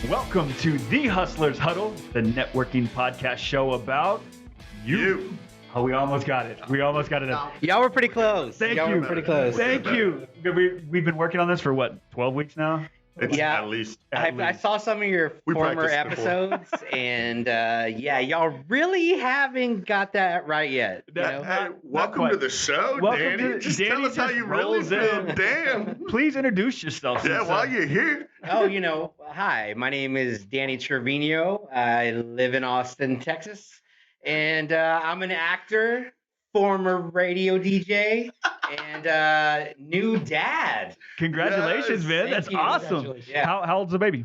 Welcome to The Hustlers Huddle, the networking podcast show about you. Oh, we almost got it. Y'all were pretty close. Thank Y'all you. were pretty close. Thank you. We've been working on this for what, 12 weeks now? Yeah, At least. I saw some of your former episodes, and y'all really haven't got that right yet. You know? Hey, welcome to the show, Welcome Danny. to- Just Danny tell us how just you really rolls feel. in. Damn. Please introduce yourself. Yeah, since, while you're here. Oh, hi, my name is Danny Trevino. I live in Austin, Texas, and I'm an actor, former radio DJ, and new dad. Congratulations, Yes. man. Thank That's you. awesome. Congratulations. Yeah. How old's the baby?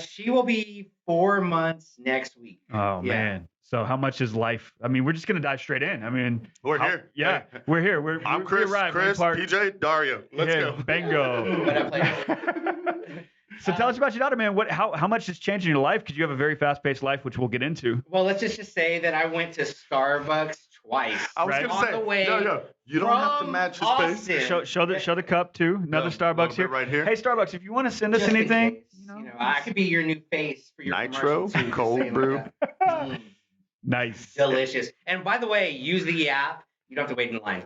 She will be 4 months next week. Oh, Yeah. man. So how much is life? I mean, we're just going to dive straight in. I mean, We're here. Yeah, Hey. we're here. I'm we Chris, arrived, Chris, Park. PJ, Dario. Let's Yeah, go. Bingo. But I played So tell us about your daughter, man. How much is changing your life? Because you have a very fast-paced life, which we'll get into. Well, let's just say that I went to Starbucks twice. I was Right. going On to say, the way you don't have to from match his Austin. face. Show the cup too. Another Yeah, Starbucks little bit here. right here. Hey, Starbucks, if you want to send us Just in anything, case, I could be your new face for your Nitro, commercial, too, just cold saying brew. like that. nice. Delicious. And by the way, use the app. You don't have to wait in line.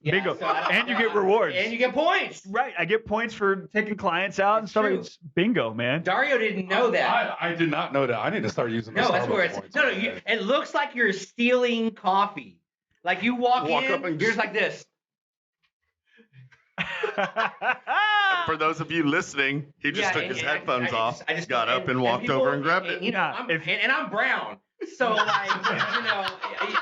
Bingo. so I- And you get rewards. And you get points. Right, I get points for taking clients out and It's stuff. true. It's bingo, man. Dario didn't know that. I did not know that. I need to start using the No, that's Starbucks where it's. points. No, it looks like you're stealing coffee. Like you walk Walk in, up and you're just- just like this. For those of you listening, he just took his headphones off, got up and walked over and grabbed it. You know, Yeah, and I'm brown. So like,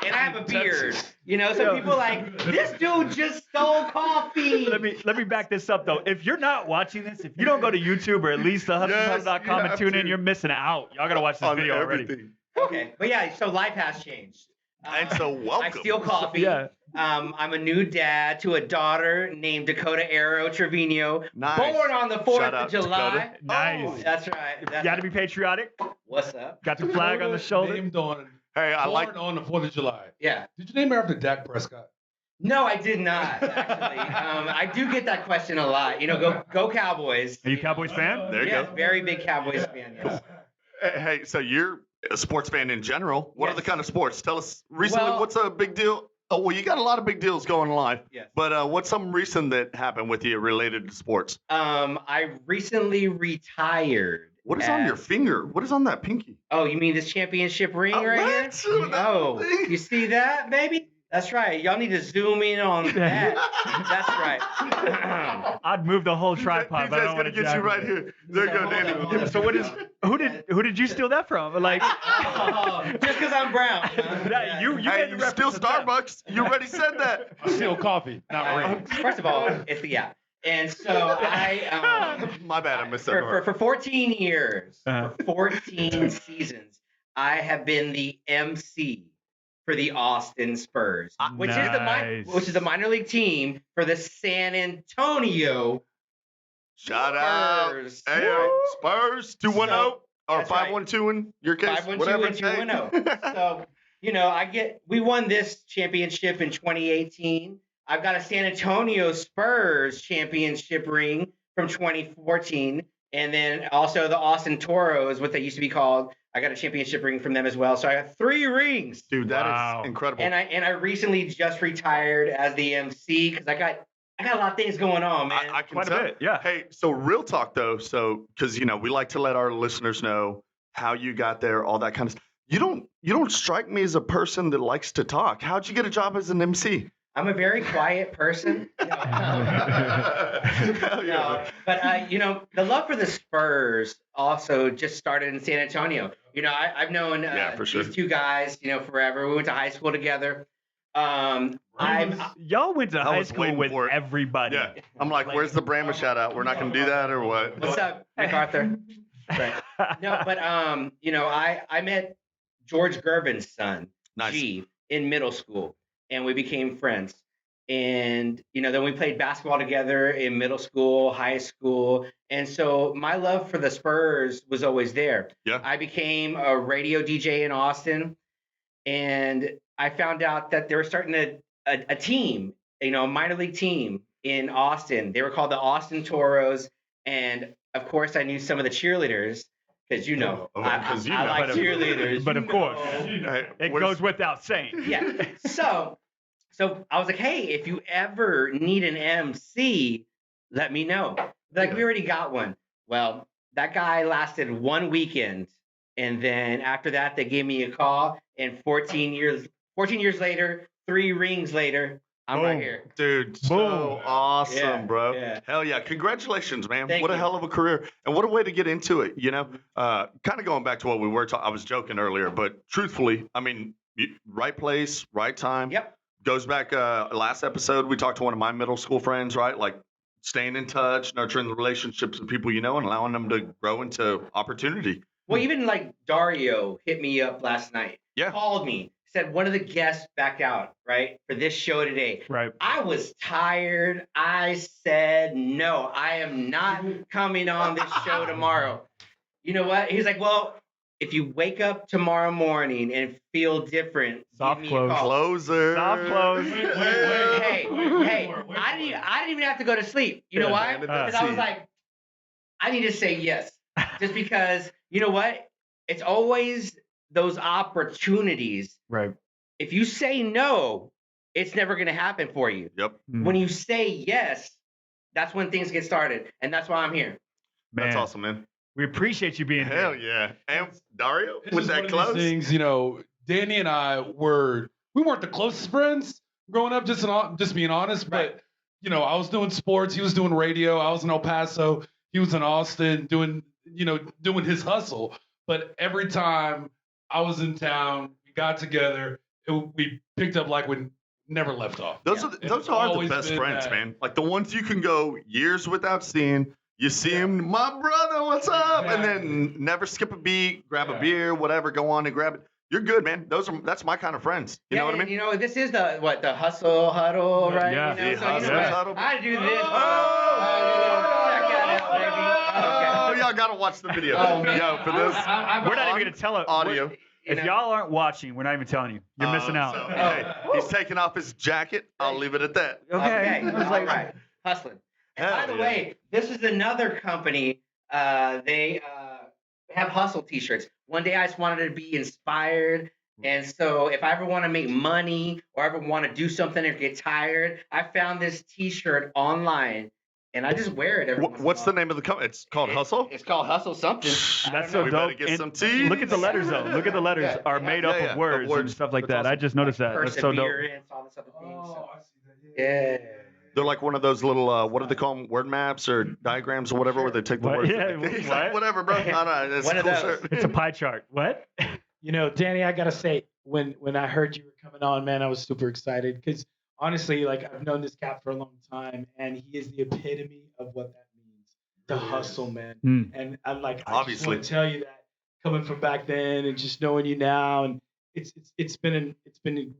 and I have a beard. So people like, this dude just stole coffee. let me back this up though. If you're not watching this, if you don't go to YouTube or at least Yes, thehustlehuddle.com you and have tune to. in, you're missing out. Y'all gotta watch this On video already. everything. Okay, but yeah, so life has changed. And so welcome. I steal coffee. Yeah. I'm a new dad to a daughter named Dakota Arrow Trevino, Nice. born on the 4th Shout out, of July. Dakota. Nice. That's right. You gotta be patriotic. What's up? Got the flag on the shoulder. Named on, Hey, I born like. on the 4th of July. Yeah. Did you name her after Dak Prescott? No, I did not actually. I do get that question a lot. Go Cowboys. Are you a Cowboys fan? There you Yes, go. very big Cowboys fan. Yes. Hey, so you're a sports fan in general. What are Yes. the kind of sports? Tell us recently. Well- What's a big deal? Oh, well, you got a lot of big deals going in life. Yes. But what's something recent that happened with you related to sports? I recently retired. What is on your finger? What is on that pinky? Oh, you mean this championship ring Oh, right what? here? Oh, That you see that, baby? That's right. Y'all need to zoom in on that. That's right. I'd move the whole tripod, but I PJ's don't want gonna to get you right here. There you go, Danny. So who did you steal that from? Like Just because I'm brown. huh? that, you Hey, made the you reference steal to that. Starbucks. You already said that. I steal coffee, not rings. First of all, it's the app. And so I, My bad, I missed that part. for 14 years, Uh-huh. for 14 seasons, I have been the MC for the Austin Spurs, which Nice. is the minor league team for the San Antonio Shout out. Spurs. Hey, Spurs 2-1-0 or that's right. 5-1-2 in your case. 5-1-2 whatever. and 2-0. So, we won this championship in 2018. I've got a San Antonio Spurs championship ring from 2014. And then also the Austin Toros, what they used to be called. I got a championship ring from them as well. So I have 3 rings. Dude, that is Wow. incredible. And I recently just retired as the MC because I got a lot of things going on, man. I can Quite a tell. bit, yeah. Hey, so real talk though. So, because we like to let our listeners know how you got there, all that kind of stuff. You don't strike me as a person that likes to talk. How'd you get a job as an MC? I'm a very quiet person. Hell yeah. But the love for the Spurs also just started in San Antonio. I've known for sure. these 2 guys, forever. We went to high school together. I'm Y'all went to I high was school waiting with for it. everybody. Yeah. I'm like, where's the Brahma shout out? We're not going to do that or what? what's up, MacArthur? Right. No, but I met George Gervin's son, Nice. G, in middle school, and we became friends. And then we played basketball together in middle school, high school, and so my love for the Spurs was always there. Yeah. I became a radio DJ in Austin, and I found out that they were starting to a team, a minor league team in Austin. They were called the Austin Toros, and of course, I knew some of the cheerleaders because I like cheerleaders. But of course, it Where's- goes without saying. Yeah. So I was like, hey, if you ever need an MC, let me know. They're like, we already got one. Well, that guy lasted 1 weekend, and then after that, they gave me a call, and 14 years later, 3 rings later, I'm right Boom. here. Dude, so Boom. awesome, Yeah, bro. yeah. Hell yeah. Congratulations, man. Thank what a you. hell of a career. And what a way to get into it, Kind of going back to what we were talking, I was joking earlier, but truthfully, I mean, right place, right time. Yep. Goes back, last episode, we talked to one of my middle school friends, right? Like staying in touch, nurturing the relationships with people you know, and allowing them to grow into opportunity. Well, even like Dario hit me up last night. Yeah. Called me, said one of the guests backed out, right, for this show today. Right. I was tired. I said, no, I am not coming on this show tomorrow. You know what? He's like, well, if you wake up tomorrow morning and feel different, Soft give me a close. call. Closer. Soft close. Hey, I didn't even have to go to sleep. You know why? Because I was like, I need to say yes. Just because, you know what? It's always those opportunities. Right. If you say no, it's never going to happen for you. Yep. When you say yes, that's when things get started. And that's why I'm here. Man, That's awesome, man. we appreciate you being Hell here. yeah. And Dario, It's was just that one close? of these things, Danny and I we weren't the closest friends growing up, just being honest. Right. But, I was doing sports. He was doing radio. I was in El Paso. He was in Austin doing his hustle. But every time I was in town, we got together, we picked up like we never left off. Those Yeah. are those It's are the always best been friends, that. man. Like the ones you can go years without seeing. You see him, my brother, what's up? And then never skip a beat, grab a beer, whatever, go on and grab it. You're good, man. That's my kind of friends. You know what I mean? This is the hustle huddle, right? Yeah. The So hustle huddle. I do this. Oh, y'all gotta watch the video. Oh, man. Yo, for this We're not even going to tell it. audio. If y'all aren't watching, we're not even telling you. You're missing out. So, hey, he's taking off his jacket. I'll leave it at that. Okay. All right. Hustling. And Hell by the yeah. way, this is another company. They have hustle T-shirts. One day I just wanted to be inspired, and so if I ever want to make money or ever want to do something or get tired, I found this T-shirt online, and I just wear it every once in a What's the while. name of the company? It's called Hustle? It's called Hustle something. That's so We dope. better get And some teas. look at the letters, though. Look at the letters Yeah. are made up Yeah, of words and words. stuff like That's that. I awesome. just noticed that. That's so dope. Perseverance, all this other things. So. I see that. Yeah. They're like one of those little, what do they call them? Word maps or diagrams or whatever, where they take the What? words. Yeah, He's what? like, whatever, bro. I don't know. It's One a of cool those. shirt. It's a pie chart. What? Danny, I gotta say, when I heard you were coming on, man, I was super excited because honestly, like I've known this cat for a long time, and he is the epitome of what that means, to hustle, man. Mm. And I'm like, I Obviously. just want to tell you that coming from back then and just knowing you now, and it's been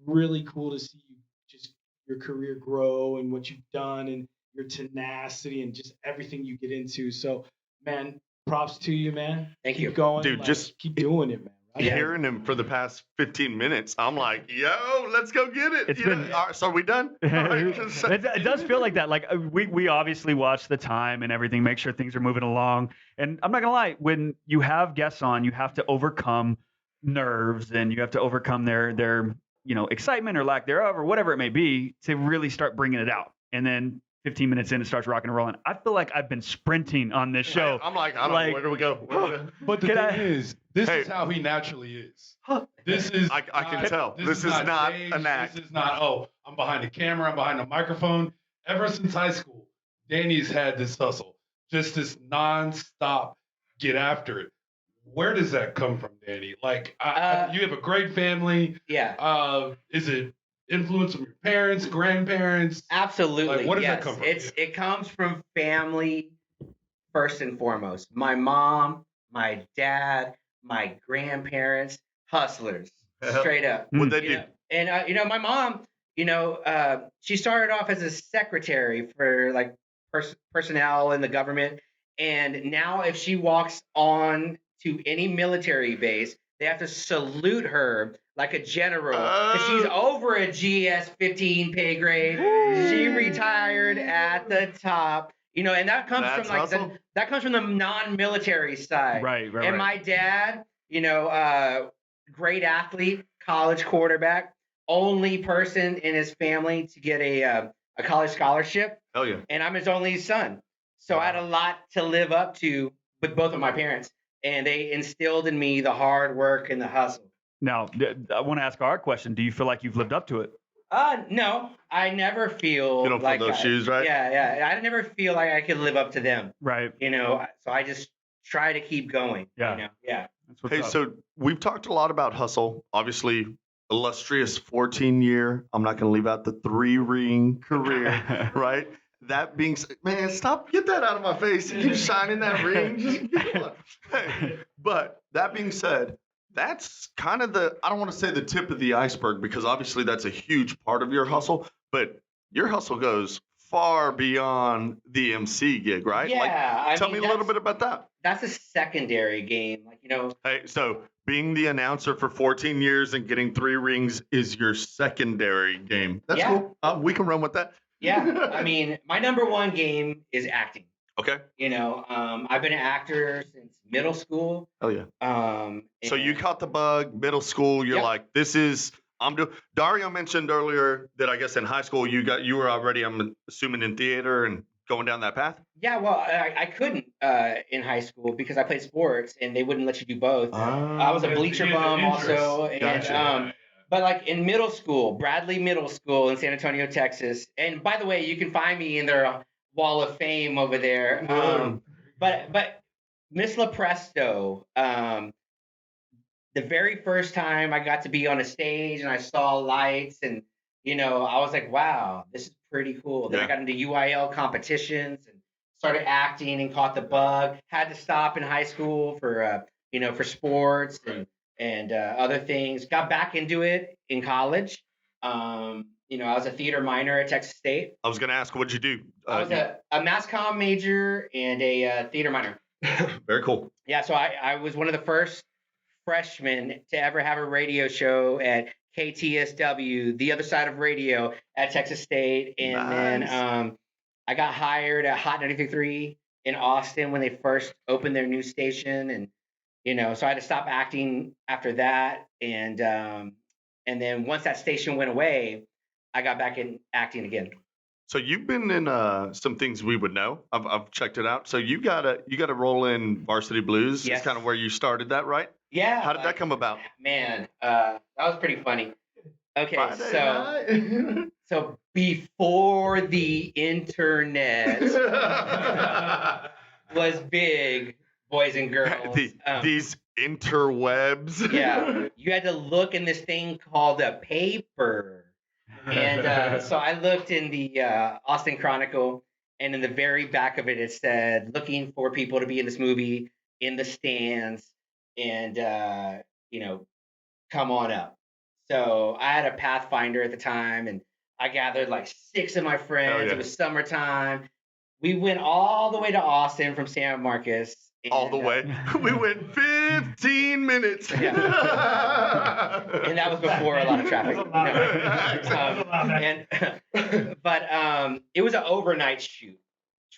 really cool to see you just your career grow and what you've done and your tenacity and just everything you get into. So, man, props to you, man. Thank Keep you. going, Dude, like, just- keep doing it, man. Right? Yeah. Hearing him for the past 15 minutes, I'm like, yo, let's go get it. It's You know? been- All right, so are we done? All right, just- It does feel like that. Like we obviously watch the time and everything, make sure things are moving along. And I'm not gonna lie, when you have guests on, you have to overcome nerves and you have to overcome their excitement or lack thereof or whatever it may be to really start bringing it out. And then 15 minutes in, it starts rocking and rolling. I feel like I've been sprinting on this show. I'm like, I don't Like- know. Where do we go? Where do we go? But the Can thing I- is, this Hey. is how he naturally is. This is I can tell. This is not staged. an act. This is not, I'm behind the camera, I'm behind the microphone. Ever since high school, Danny's had this hustle, just this nonstop get after it. Where does that come from, Danny? Like, you have a great family. Yeah. Is it influence from your parents, grandparents? Absolutely. Like, where does that yes. come from? It comes from family first and foremost. My mom, my dad, my grandparents, hustlers, straight up. What'd they You do? know, and my mom, she started off as a secretary for like personnel in the government, and now if she walks on to any military base, they have to salute her like a general because she's over a GS-15 pay grade. She retired at the top. You know, and that comes That's from like that comes from the non-military side. Right. And my dad, you know, great athlete, college quarterback, only person in his family to get a college scholarship. Hell yeah. And I'm his only son. So I had a lot to live up to with both of my parents. And they instilled in me the hard work and the hustle. Now, I want to ask our question. Do you feel like you've lived up to it? No, I never feel You don't like fill those shoes, right? Yeah. I never feel like I could live up to them. Right. You know, so I just try to keep going. Yeah. You know? Yeah. That's what's Hey, up. so we've talked a lot about hustle. Obviously, illustrious 14-year. I'm not going to leave out the 3-ring career, right? That being said, man, get that out of my face. You keep shining that ring. Hey, but that being said, that's kind of I don't want to say the tip of the iceberg because obviously that's a huge part of your hustle, but your hustle goes far beyond the MC gig, right? Yeah. Tell me a little bit about that. That's a secondary game. Like, you know. Hey, so being the announcer for 14 years and getting 3 rings is your secondary game. That's cool. We can run with that. Yeah. I mean, my number one game is acting. Okay. You know, I've been an actor since middle school. Oh yeah. So you and- caught the bug, middle school. You're Yep. like, I'm doing. Dario mentioned earlier that I guess in high school you were already, I'm assuming, in theater and going down that path. Yeah, well, I couldn't in high school because I played sports and they wouldn't let you do both. I was a bleacher You had bum the interest. also, and Gotcha. but like in middle school, Bradley Middle School in San Antonio, Texas. And by the way, you can find me in their Wall of Fame over there. But Miss LaPresto, the very first time I got to be on a stage and I saw lights and, you know, I was like, wow, this is pretty cool. Then I Yeah. got into UIL competitions and started acting and caught the bug. Had to stop in high school for, you know, for sports and other things. Got back into it in college. You know, I was a theater minor at Texas State. I was gonna ask, what'd you do? I was a mass comm major and a theater minor. Very cool. Yeah, so I was one of the first freshmen to ever have a radio show at KTSW, the other side of radio at Texas State. And then I got hired at Hot 93.3 in Austin when they first opened their new station. And, you know, so I had to stop acting after that. And then once that station went away, I got back in acting again. So you've been in some things we would know. I've checked it out. So you got a role in Varsity Blues. Yes. It's kind of where you started that, right? Yeah. How did that come about? Man, that was pretty funny. Okay, Friday night. so before the internet was big, boys and girls. These interwebs. Yeah, you had to look in this thing called a paper. And so I looked in the Austin Chronicle, and in the very back of it, it said, looking for people to be in this movie in the stands and, you know, come on up. So I had a Pathfinder at the time, and I gathered like 6 of my friends. Oh, yeah. It was summertime. We went all the way to Austin from San Marcos. And, All the way. We went 15 minutes. And that was before a lot of traffic. But it was an overnight shoot,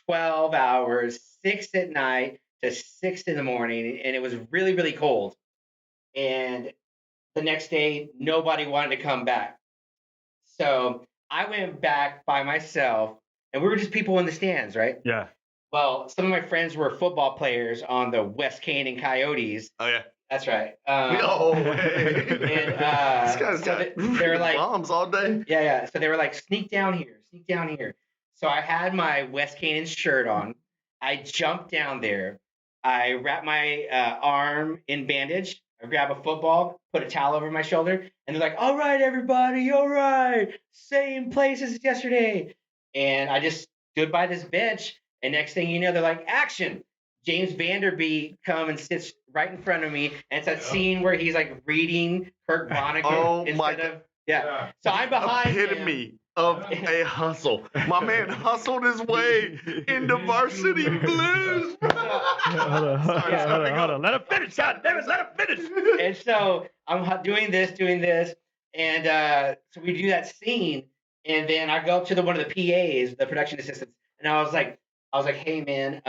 12 hours, 6 at night to 6 in the morning, and it was really, really cold. And the next day, nobody wanted to come back. So I went back by myself, and we were just people in the stands, right? Yeah. Well, some of my friends were football players on the West Canaan Coyotes. Oh yeah. That's right. No way. And This guy's so got they were like, bombs all day. yeah. So they were like, sneak down here, sneak down here. So I had my West Canaan shirt on. I jumped down there. I wrapped my arm in bandage. I grab a football, put a towel over my shoulder, and they're like, all right, everybody, all right. Same place as yesterday. And I just stood by this bench. And next thing you know, they're like, action. James Vanderbeek come and sits right in front of me. And it's that scene where he's like reading Kirk Vonnegut Oh my instead of Yeah. So I'm behind him. Epitome of a hustle. My man hustled his way into Varsity Blues. Hold on. Let him finish. God damn it, let him finish. And so I'm doing this, and so we do that scene, and then I go up to one of the PAs, the production assistants, and I was like, hey man,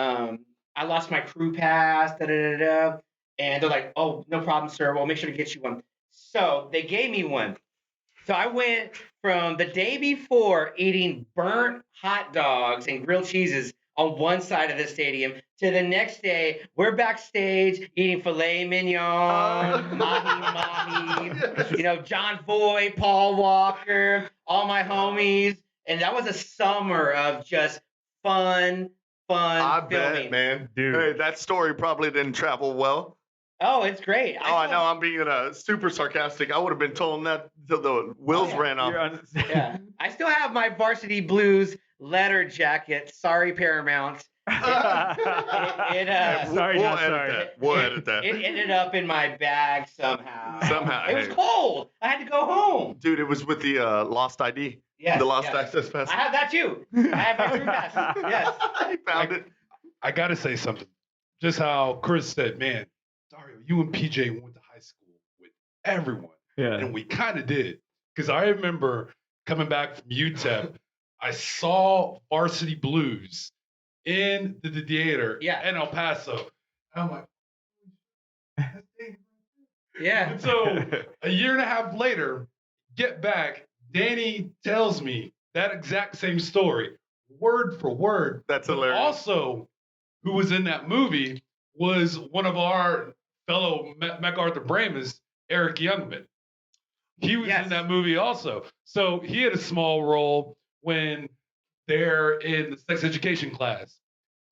I lost my crew pass, da da da da, and they're like, oh, no problem, sir. We'll make sure to get you one. So they gave me one. So I went from the day before eating burnt hot dogs and grilled cheeses on one side of the stadium to the next day, we're backstage eating filet mignon, mahi, John Voight, Paul Walker, all my homies. And that was a summer of just fun I filming. bet, man. Dude. Hey, that story probably didn't travel well. Oh, it's great. I know. I'm being super sarcastic. I would have been told that till the wheels ran off. Yeah. I still have my Varsity Blues letter jacket. Sorry, Paramount. Sorry, not sorry. We'll edit that. It ended up in my bag somehow. It was hey. cold. I had to go home. Dude, it was with the lost ID. Yes, The lost yes. access pass. I have that too. I have my crew pass. Yes. I found it. I got to say something. Just how Chris said, man, Dario, you and PJ went to high school with everyone. Yeah. And we kind of did. Because I remember coming back from UTEP, I saw Varsity Blues in the theater in El Paso. And I'm like, Yeah. and so a year and a half later, get back, Danny tells me that exact same story, word for word. That's But hilarious. also, who was in that movie was one of our fellow MacArthur Bramas, Eric Youngman. He was in that movie also. So he had a small role when they're in the sex education class.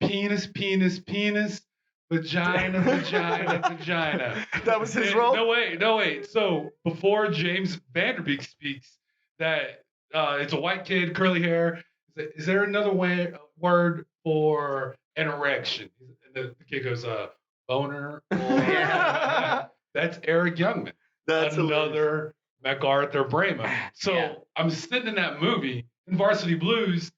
Penis, penis, penis, vagina, vagina, vagina. That was his role? No, wait. So before James Vanderbeek speaks, that it's a white kid, curly hair. Is there another word for an erection? And the kid goes, boner. That's Eric Youngman. That's another MacArthur Brama. So I'm sitting in that movie in Varsity Blues.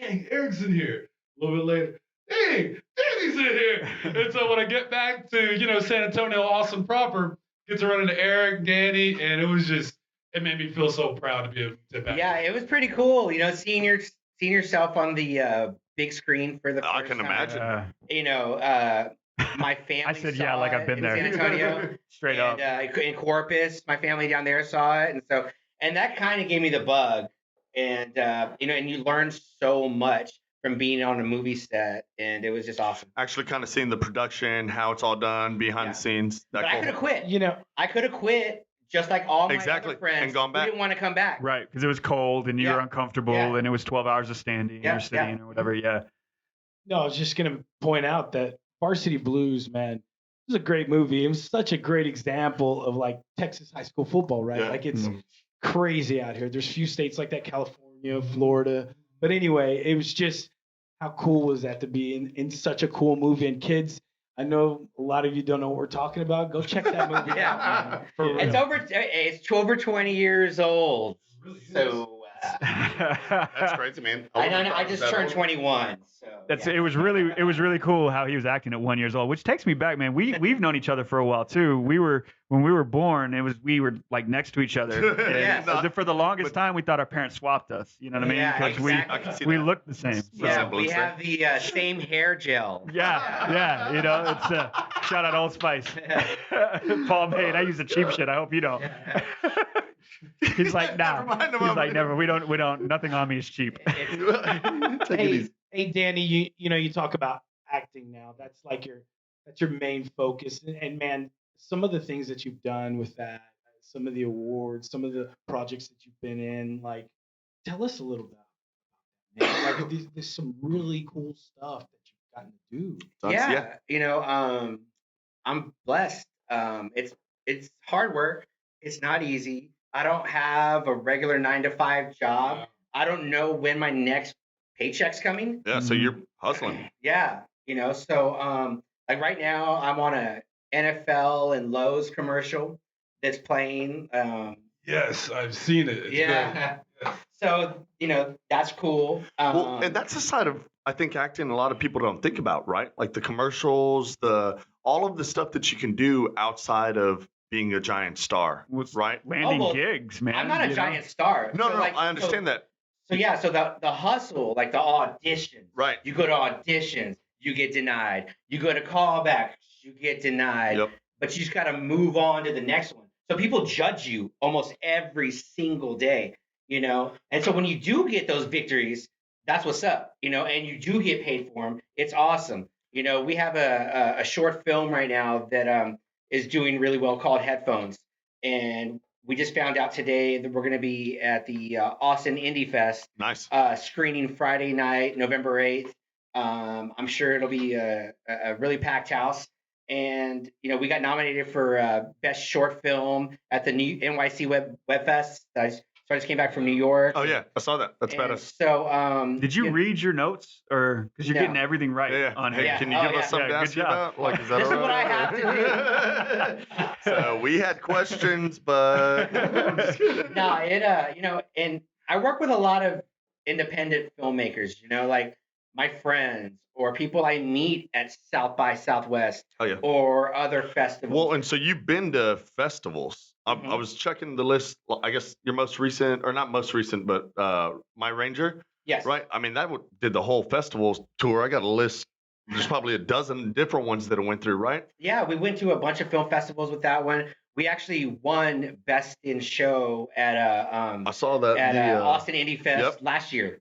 Dang, Eric's in here. A little bit later, dang, Danny's in here. And so when I get back to San Antonio, awesome proper, get to run into Eric, Danny, and it made me feel so proud to be back. Yeah, it was pretty cool. Seeing yourself on the big screen for the first I can time. imagine. My family. I said, saw yeah, like it I've been in there. San Antonio, Straight up. in Corpus, my family down there saw it, and that kind of gave me the bug, and and you learn so much from being on a movie set, and it was just awesome. Actually, kind of seeing the production, how it's all done behind the scenes. But I could have quit. I could have quit just like all my other friends and gone back. who didn't want to come back. Right, because it was cold and you were uncomfortable and it was 12 hours of standing or sitting or whatever. Yeah. No, I was just going to point out that Varsity Blues, man, it was a great movie. It was such a great example of like Texas high school football, right? Yeah. Like it's crazy out here. There's few states like that, California, Florida. But anyway, it was just how cool was that to be in such a cool movie. And kids, I know a lot of you don't know what we're talking about. Go check that movie out. Man, for real. It's over 20 years old. So that's crazy, man. I just turned 21. So it was really cool how he was acting at 1 year old, which takes me back, man. We've known each other for a while too. When we were born, we were like next to each other. For the longest time, we thought our parents swapped us. You know what I mean? Yeah, Because we looked the same. Yeah, we have the same hair gel. Yeah. It's shout out Old Spice. Paul Maid. I use the cheap shit. I hope you don't. He's like, nah. He's like, never. We don't. Nothing on me is cheap. Hey, Danny, you talk about acting now. That's like your main focus. And man, some of the things that you've done with that, some of the awards, some of the projects that you've been in, like, tell us a little bit. Man, like, there's some really cool stuff that you've gotten to do. I'm blessed. It's hard work. It's not easy. I don't have a regular 9-to-5 job. I don't know when my next paycheck's coming. Yeah, so you're hustling. Yeah, so like right now I'm on a NFL and Lowe's commercial that's playing. Yes, I've seen it. It's Yeah. great. So, that's cool. Well, and that's a side of I think acting a lot of people don't think about, right? Like the commercials, all of the stuff that you can do outside of being a giant star, Was right? landing well, gigs, man. I'm not a you know? giant star. No, So, no, I understand that. So yeah, so the hustle, like the auditions. Right. You go to auditions, you get denied. You go to callbacks, you get denied. Yep. But you just got to move on to the next one. So people judge you almost every single day, And so when you do get those victories, that's what's up, and you do get paid for them. It's awesome. We have a short film right now that is doing really well called Headphones. And we just found out today that we're going to be at the Austin Indie Fest Nice. screening Friday night, November 8th. I'm sure it'll be a really packed house. And, we got nominated for Best Short Film at the new NYC Web Fest. So I just came back from New York. Oh yeah, I saw that. That's And badass. So, Did you read your notes, or because you're No. getting everything right Yeah. on Hey, here? Yeah. can you Oh, give yeah. us something Yeah, to good ask you job. about? Like, is that This is all what I right? have to So we had questions, but I'm just kidding. No, and I work with a lot of independent filmmakers, like my friends or people I meet at South by Southwest Oh yeah. or other festivals. Well, and so you've been to festivals. I Mhm. was checking the list. I guess your most recent, or not most recent, but My Ranger, Yes. right? I mean, did the whole festivals tour. I got a list. There's probably a dozen different ones that it went through, right? Yeah, we went to a bunch of film festivals with that one. We actually won Best in Show at I saw that. Austin Indie Fest yep. last year.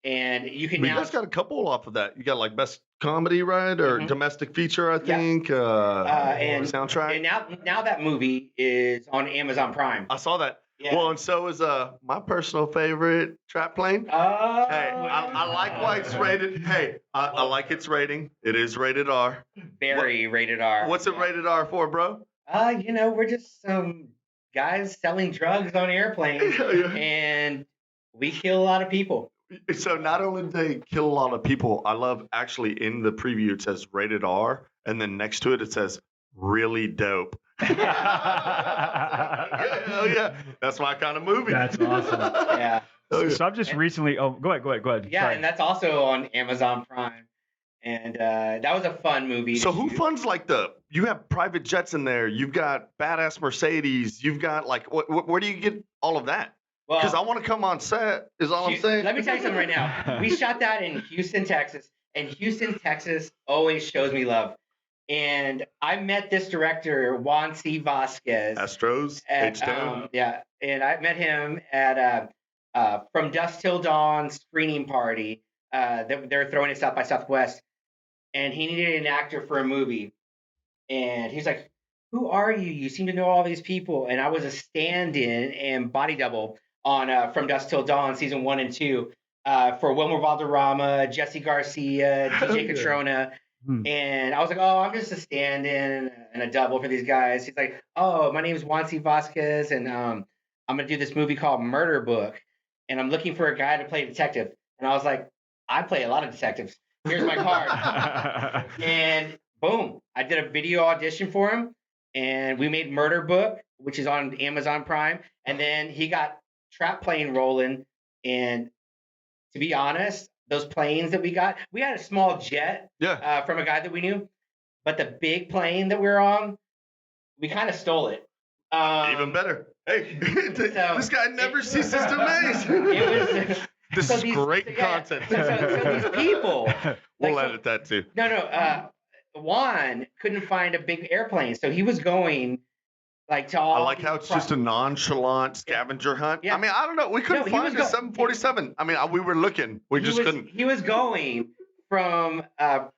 And you can But you now guys got a couple off of that. You got like best comedy, right, or Mhm. domestic feature, I Yeah. think. and Soundtrack. and now that movie is on Amazon Prime. I saw that. Yeah. Well, and so is my personal favorite, Trap Plane. Hey, I like why it's rated. Hey, I like its rating. It is rated R. Very rated R. What's it rated R for, bro? We're just some guys selling drugs on airplanes, Yeah. and we kill a lot of people. So not only do they kill a lot of people, I love actually in the preview it says rated R, and then next to it says really dope. Oh yeah, that's my kind of movie. That's awesome. Yeah. Oh, yeah. So I've just recently. Oh, go ahead. Yeah, Sorry. and that's also on Amazon Prime. And that was a fun movie. So to who shoot. funds like you have private jets in there, you've got badass Mercedes, you've got like where do you get all of that? Well, Because I want to come on set. Is all I'm Houston- saying. Let me tell you something right now. We shot that in Houston, Texas, and Houston, Texas always shows me love. And I met this director, Juan C. Vasquez. Astros, H-Town. Yeah, and I met him at From Dusk Till Dawn screening party that they're throwing at South by Southwest, and he needed an actor for a movie, and he's like, "Who are you? You seem to know all these people." And I was a stand-in and body double on From Dusk Till Dawn season 1 and 2 for Wilmer Valderrama, Jesse Garcia, DJ Catrona. And I was like, "Oh, I'm just a stand-in and a double for these guys." He's like, "Oh, my name is Juan C. Vasquez, and I'm gonna do this movie called Murder Book, and I'm looking for a guy to play a detective." And I was like, "I play a lot of detectives. Here's my card." And boom, I did a video audition for him, and we made Murder Book, which is on Amazon Prime. And then he got Trap Plane rolling, and to be honest, those planes that we had a small jet Yeah. from a guy that we knew, but the big plane that we were on, we kind of stole it. Even better. Hey, this guy never ceases to amaze. It was This so is these- great yeah, content. So these people, We'll like, so- edit that too. no, Juan couldn't find a big airplane, so he was going like to all. I like how it's just a nonchalant scavenger hunt. Yeah. I mean, I don't know. We couldn't he find was a go- 747. I mean, we were looking. We just couldn't. He was going from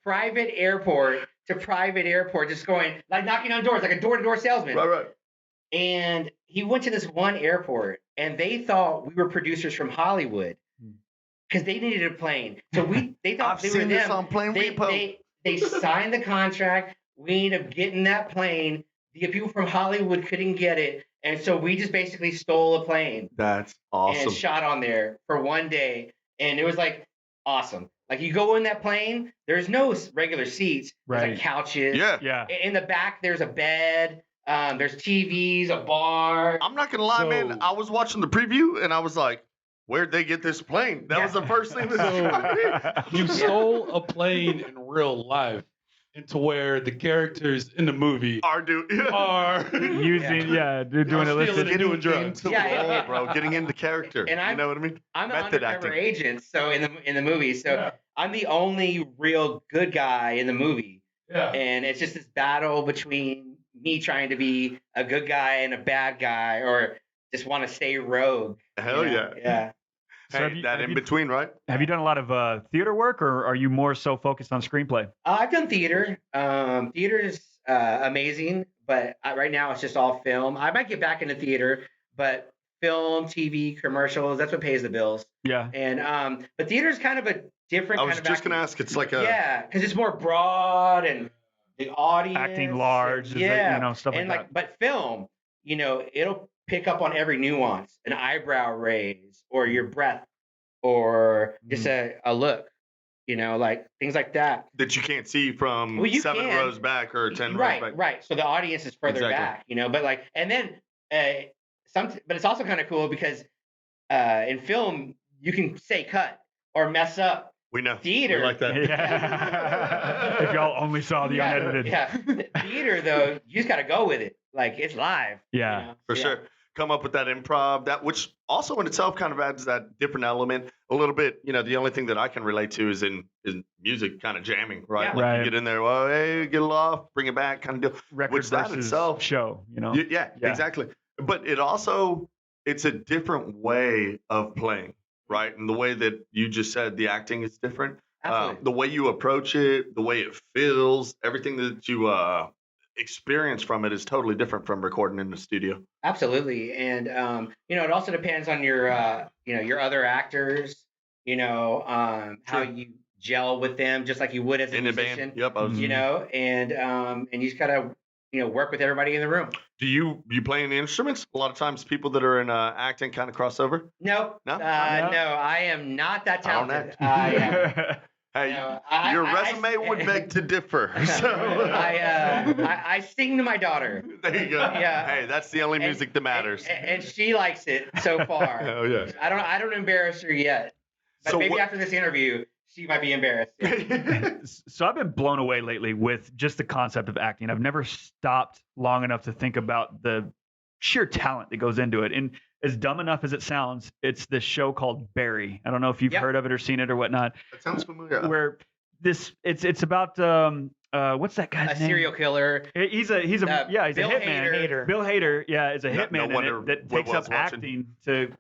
private airport to private airport, just going like knocking on doors, like a door-to-door salesman. Right. And he went to this one airport, and they thought we were producers from Hollywood because they needed a plane. So they thought I've they were seen this them. on Plane Repo. They signed the contract. We ended up getting that plane. The people from Hollywood couldn't get it, and so we just basically stole a plane That's awesome. and shot on there for one day, and it was like awesome. Like you go in that plane, there's no regular seats. There's Right. like couches. Yeah. Yeah. In the back, there's a bed. There's TVs, a bar. I'm not gonna lie, man. So- I was watching the preview and I was like, "Where'd they get this plane?" That was the first thing that So you stole a plane in real life into where the characters in the movie are doing. are Using, they're doing Stealing illicit. it. doing drugs. into Yeah, role, and- bro. Getting into character. and You know what I mean? I'm an Method undercover acting. agent, so in the movie, so Yeah. I'm the only real good guy in the movie, Yeah. and it's just this battle between me trying to be a good guy and a bad guy, or just want to stay rogue. Hell you know? yeah. Yeah. So Hey, have you- that have in you- between, right? Have you done a lot of theater work, or are you more so focused on screenplay? I've done theater. Theater is amazing, but right now it's just all film. I might get back into theater, but film, TV, commercials, that's what pays the bills. Yeah. And but theater is kind of a different I kind was of just acting. gonna ask. It's like a. Yeah, because it's more broad and the audience. Acting large, is it, yeah, stuff like and that. but film, it'll pick up on every nuance, an eyebrow raise, or your breath, or just a look, like things like that. That you can't see from Well, you 7 can. rows back or 10 Right, rows back. right. So the audience is further Exactly. back, but and then but it's also kind of cool because in film you can say cut or mess up. We know. Theater. We like that. Yeah. If y'all only saw the unedited. Yeah. Theater though, you just got to go with it. Like it's live. Yeah. For sure. Come up with that improv, which also in itself kind of adds that different element a little bit. The only thing that I can relate to is in music, kind of jamming, right? Yeah. Like Right. you get in there, well, hey, get it off, bring it back, kind of deal. Record Which that versus itself- show, Yeah, Yeah. exactly. But it's a different way of playing, right? And the way that you just said the acting is different. Absolutely. The way you approach it, the way it feels, everything that you experience from it is totally different from recording in the studio. Absolutely. And it also depends on your your other actors, how Sure. you gel with them just like you would as a In a musician. band. Yep. I was- And you just gotta work with everybody in the room. Do you play any instruments? A lot of times people that are in acting kind of cross over. Nope. No? No, I am not that I don't talented. act. I am. Hey, No, your I- resume would beg to differ. So I sing to my daughter. there you go. Yeah. Hey, that's the only music that matters. And she likes it so far. Hell yeah. I don't embarrass her yet. But So maybe what- after this interview, she might be embarrassed. So I've been blown away lately with just the concept of acting. I've never stopped long enough to think about the sheer talent that goes into it. And as dumb enough as it sounds, it's this show called Barry. I don't know if you've Yep. heard of it or seen it or whatnot. That sounds familiar. Where it's about what's that guy's A name? serial killer. He's a he's Bill a hitman. Hader. Bill Hader, is a No- hitman no in wonder it that Will takes up was watching. acting to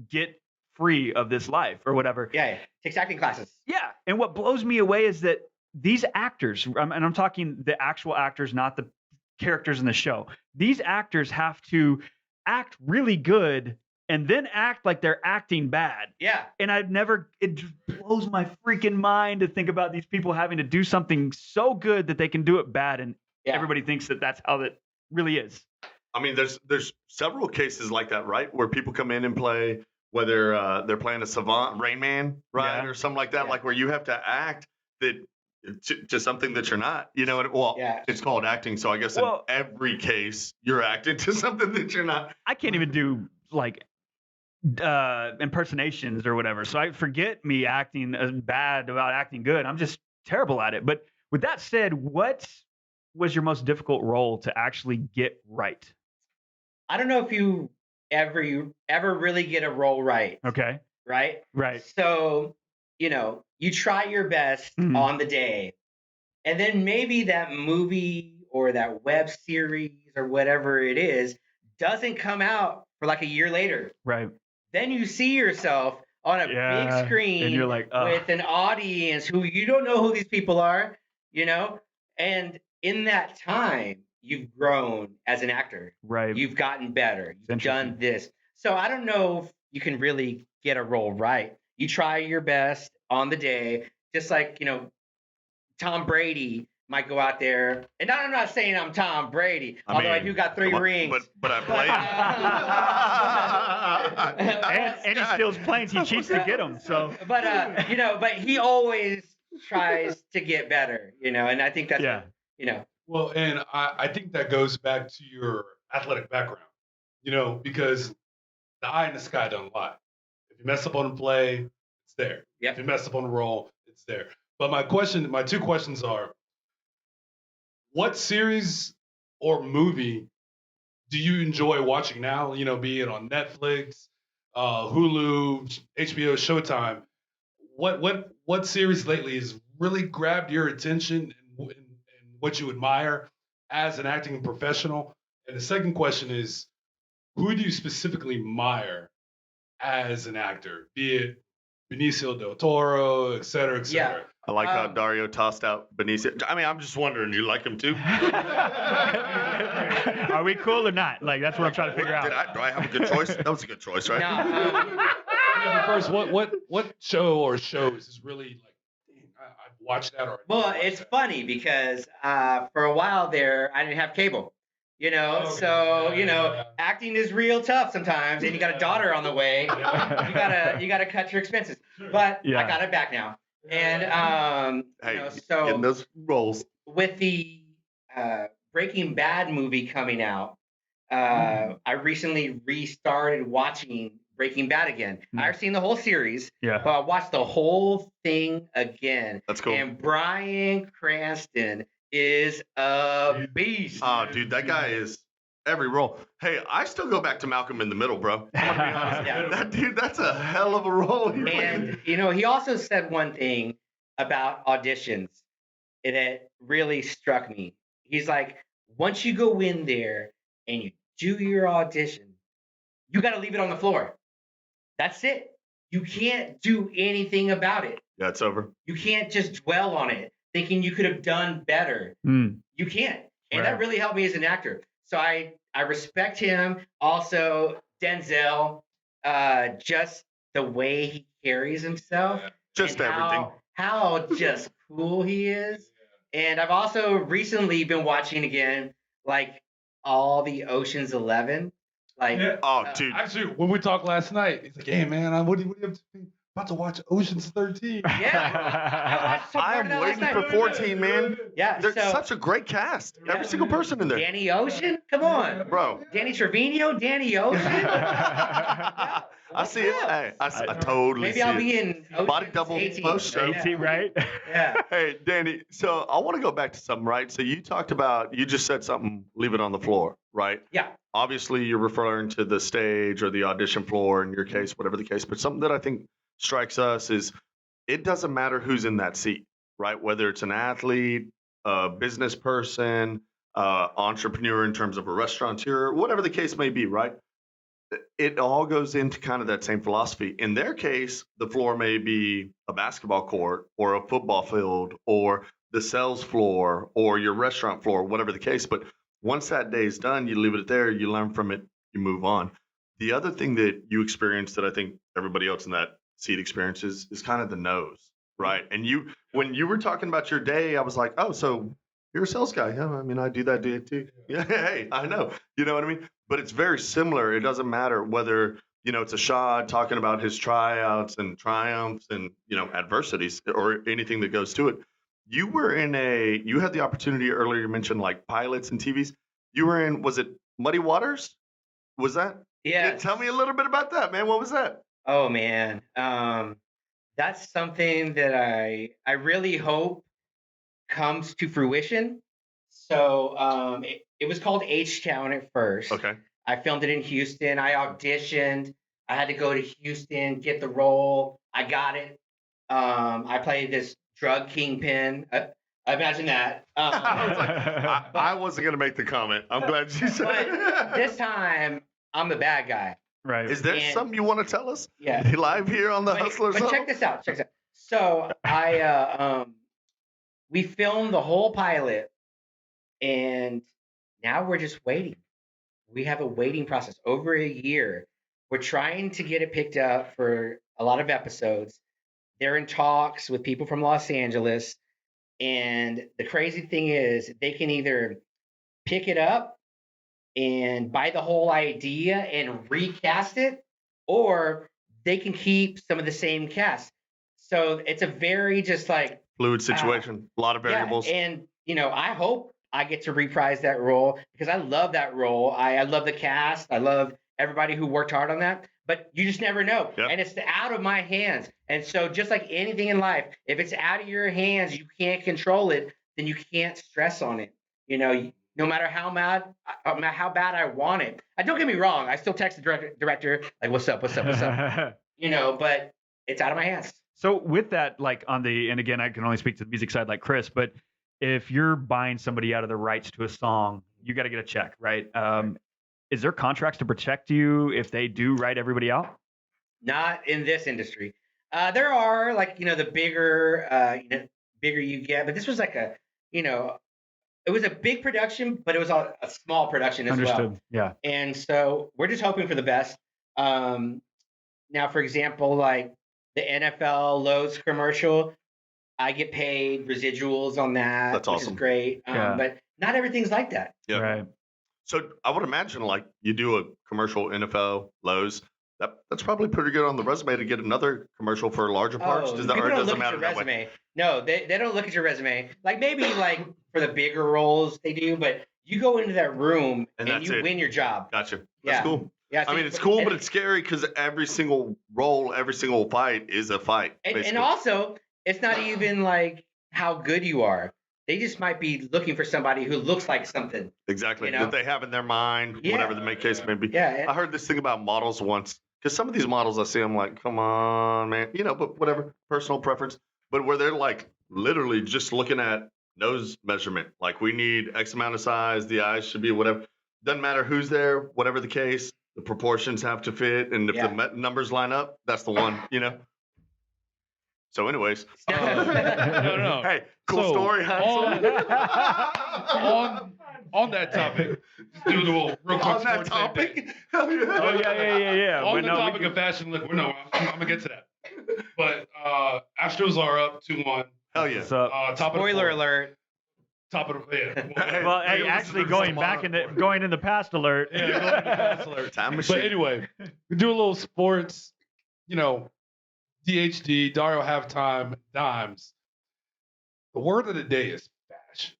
get free of this life or whatever. Yeah. Takes acting classes. Yeah, and what blows me away is that these actors, and I'm talking the actual actors, not the characters in the show. These actors have to act really good and then act like they're acting bad. Yeah. And it just blows my freaking mind to think about these people having to do something so good that they can do it bad, and Yeah. everybody thinks that that's how that really is. I mean, there's several cases like that, right? Where people come in and play, whether they're playing a savant, Rain Man, right, Yeah. or something like that, Yeah. like where you have to act that to something that you're not. Well, Yeah. it's called acting, so I guess Well- in every case you're acting to something that you're not. I can't even do like impersonations or whatever. So I forget me acting bad about acting good. I'm just terrible at it. But with that said, what was your most difficult role to actually get right? I don't know if you ever really get a role right. Okay. Right. Right. So, you try your best Mhm. on the day, and then maybe that movie or that web series or whatever it is doesn't come out for like a year later. Right. Then you see yourself on a Yeah, big screen and you're like, ugh. with an audience who you don't know who these people are, and in that time, you've grown as an actor. Right. You've gotten better. You've Interesting. done this. So I don't know if you can really get a role right. You try your best on the day, just like, Tom Brady might go out there. And I'm not saying I'm Tom Brady, although I mean, do got 3 come on, rings. But I played. and he steals planes. He cheats to get them. So But but he always tries to get better, and I think that's yeah. Well, and I think that goes back to your athletic background, because the eye in the sky don't lie. If you mess up on a play, it's there. Yep. If you mess up on a roll, it's there. But my two questions are, what series or movie do you enjoy watching now? Be it on Netflix, Hulu, HBO, Showtime. What series lately has really grabbed your attention and what you admire as an acting professional? And the second question is, who do you specifically admire as an actor, be it Benicio del Toro, et cetera, et cetera? Yeah. I like how Dario tossed out Benicio. I mean, I'm just wondering, you like him too? Are we cool or not? Like, that's what I'm trying to figure out. Do I have a good choice? That was a good choice, right? No, But first, what show or shows is really like, dang, I've watched that already. well, it's funny because for a while there, I didn't have cable. Okay. So Yeah. acting is real tough sometimes, and you got a daughter on the way. You gotta cut your expenses. But Yeah. I got it back now, and Hey, you know, getting so those roles. with the Breaking Bad movie coming out, I recently restarted watching Breaking Bad again. I've seen the whole series, Yeah. but I watched the whole thing again. That's cool. And Bryan Cranston is a beast. Oh, dude, that guy is every role. Hey, I still go back to Malcolm in the Middle, bro. I'm gonna be honest. Yeah. That dude, that's a hell of a role. He played. And he also said one thing about auditions that really struck me. He's like, once you go in there and you do your audition, you got to leave it on the floor. That's it. You can't do anything about it. Yeah, it's over. You can't just dwell on it, thinking you could have done better. Mm. You can't. And Right. that really helped me as an actor. So I respect him. Also, Denzel, just the way he carries himself. Just and everything. How just cool he is. And I've also recently been watching again, like all the Ocean's 11. Like, Yeah. Oh, dude. Actually, when we talked last night, he's like, "Hey, man, what do you up to? About to watch Ocean's 13." yeah. I watched some I part am of that last waiting night. for 14, man. Yeah, There's so such a great cast. Yeah. Every single person in there. Danny Ocean? Come on. Bro. Danny Trevino, Danny Ocean. I see it. Hey, I totally Maybe see I'll it. be in Body Ocean's double 18. post show. 18, right? Yeah. Hey, Danny, so I want to go back to something, right? So you talked about, you just said something, leave it on the floor, right? Yeah. Obviously, you're referring to the stage or the audition floor in your case, whatever the case. But something that I think strikes us is it doesn't matter who's in that seat, right? Whether it's an athlete, a business person, entrepreneur in terms of a restaurateur, whatever the case may be, right? It all goes into kind of that same philosophy. In their case, the floor may be a basketball court or a football field or the sales floor or your restaurant floor, whatever the case. But once that day is done, you leave it there, you learn from it, you move on. The other thing that you experience that I think everybody else in that seat experiences is kind of the nose, right? And when you were talking about your day, I was like, oh, so you're a sales guy. Yeah, I mean, I do that day too. Yeah, hey, I know. You know what I mean? But it's very similar. It doesn't matter whether, it's a Shad talking about his tryouts and triumphs and, adversities or anything that goes to it. You had the opportunity earlier, you mentioned like pilots and TVs. You were in, was it Muddy Waters? Was that? Yeah. Tell me a little bit about that, man. What was that? Oh man. That's something that I really hope comes to fruition. So it was called H-Town at first. Okay. I filmed it in Houston. I auditioned. I had to go to Houston, get the role. I got it. I played this drug kingpin. Imagine that. I wasn't going to make the comment. I'm glad you said But it. this time, I'm the bad guy. Right. Is there And- something you want to tell us? Yeah. Live here on the Hustlers. But check this out. So we filmed the whole pilot, and now we're just waiting. We have a waiting process over a year. We're trying to get it picked up for a lot of episodes. They're in talks with people from Los Angeles. And the crazy thing is, they can either pick it up and buy the whole idea and recast it, or they can keep some of the same cast. So it's a very just like Fluid situation. A lot of variables. yeah, and I hope I get to reprise that role because I love that role. I love the cast. I love everybody who worked hard on that. But you just never know. Yep. And it's out of my hands. And so just like anything in life, if it's out of your hands, you can't control it, then you can't stress on it. You know, no matter how bad I want it. Don't get me wrong. I still text the director like, what's up? You know, but it's out of my hands. So with that, like and again, I can only speak to the music side like Chris, but if you're buying somebody out of the rights to a song, you got to get a check, right? Is there contracts to protect you if they do write everybody out? Not in this industry. There are like, the bigger you get, but this was like it was a big production, but it was a small production as Understood. well. Yeah. And so we're just hoping for the best. Now, for example, like the NFL Lowe's commercial, I get paid residuals on that, That's which awesome. is great. Yeah. But not everything's like that. Yeah. Right. So I would imagine like you do a commercial NFL Lowe's. That's probably pretty good on the resume to get another commercial for larger parts. Oh, Does that, people or it don't doesn't look at matter your that way? resume. No, they don't look at your resume. Like maybe like for the bigger roles they do, but you go into that room And and that's you it. win your job. Gotcha. That's Yeah. cool. Yeah, I mean, it's cool, but it's scary because every single role, every single fight is a fight. and basically. also it's not even like how good you are. They just might be looking for somebody who looks like something. Exactly. You know? That they have in their mind, Yeah. whatever the case may be. Yeah. I heard this thing about models once because some of these models I see, I'm like, come on, man. But whatever, personal preference. But where they're like literally just looking at nose measurement, like we need X amount of size, the eyes should be whatever. Doesn't matter who's there, whatever the case, the proportions have to fit. And if Yeah. the numbers line up, that's the one. So, anyways. No. Hey, cool So, story. On that topic, just do a little real quick On that sports topic? update. Hell yeah. Oh yeah. On But the no, we topic can- of fashion, look, I'm gonna get to that. But Astros are up 2-1. Hell yeah. So, Top Spoiler of the fourth. alert. Top of the Hey, well, hey, hey, listen actually to going tomorrow. back going in the past alert. Yeah, going to pass alert. Time machine. But anyway, we do a little sports, DHD, Dario halftime, dimes. The word of the day is fashion.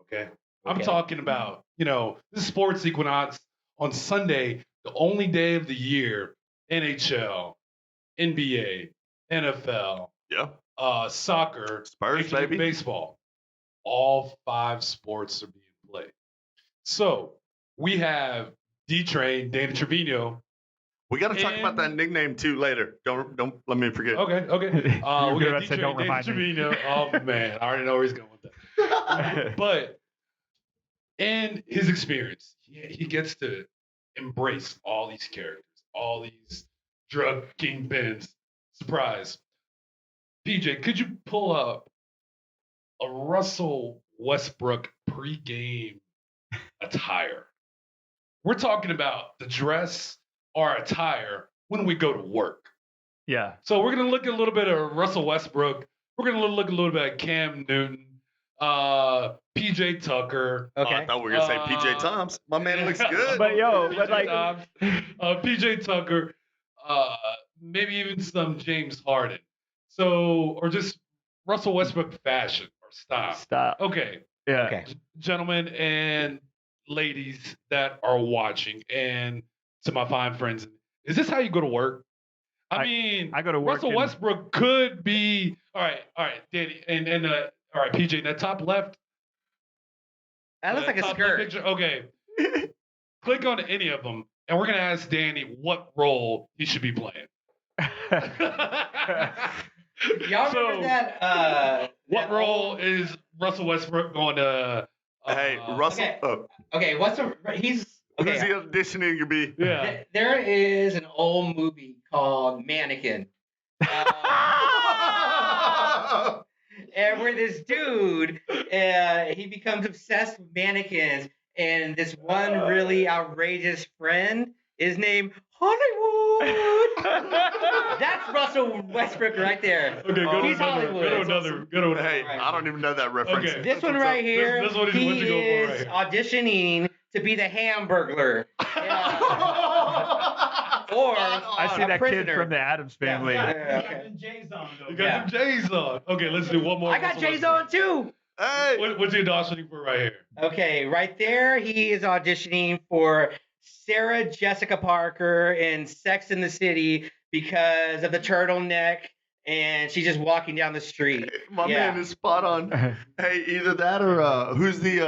Okay? I'm Okay. talking about, this is sports equinox on Sunday, the only day of the year, NHL, NBA, NFL, Yeah. soccer, Spurs, Major League baby. Baseball. All 5 sports are being played. So we have D-Train, Danny Trevino. We got to talk about And- that nickname too later. Don't let me forget. Okay. You were We good got about to say, D-Train, "Don't Danny remind me." Trevino. Oh man, I already know where he's going with that. But in his experience, he gets to embrace all these characters, all these drug kingpins. Surprise. PJ, could you pull up a Russell Westbrook pregame attire? We're talking about the dress or attire when we go to work. Yeah. So we're going to look at a little bit of Russell Westbrook. We're going to look a little bit at Cam Newton, PJ Tucker. Oh, I thought we were gonna say PJ Thoms. My man looks good. But yo, but PJ like, Thomas, PJ Tucker, maybe even some James Harden. So, or just Russell Westbrook fashion or style. stop. Okay, Yeah. Okay. gentlemen and ladies that are watching, and to my fine friends, is this how you go to work? I mean, I go to work Russell and- Westbrook could be all right, Danny, and all right, PJ, that top left. That looks like a top left skirt. picture, okay. Click on any of them, and we're gonna ask Danny what role he should be playing. Y'all So, remember that? What that role old- is Russell Westbrook going to? Hey, Russell. okay. Okay, what's the? He's Who's he okay. auditioning to be? Yeah. There is an old movie called Mannequin. And where this dude, he becomes obsessed with mannequins, and this one really outrageous friend is named Hollywood. That's Russell Westbrook right there. Okay, go to He's another. Hollywood. Go to another. Go to another. Hey, I don't even know that reference. Okay. This one right here, This one is he what you go for is right auditioning to be the Hamburglar. Or I see a that prisoner. kid from the Adams Family. Yeah, okay. Captain J's on though. You got Yeah. some J's on. Okay, let's do one more. I got Russell J's Westbrook. on too. Hey, What's he auditioning for right here? Okay, right there, he is auditioning for Sarah Jessica Parker in Sex in the City because of the turtleneck, and she's just walking down the street. My Yeah. man is spot on. Hey, either that or who's the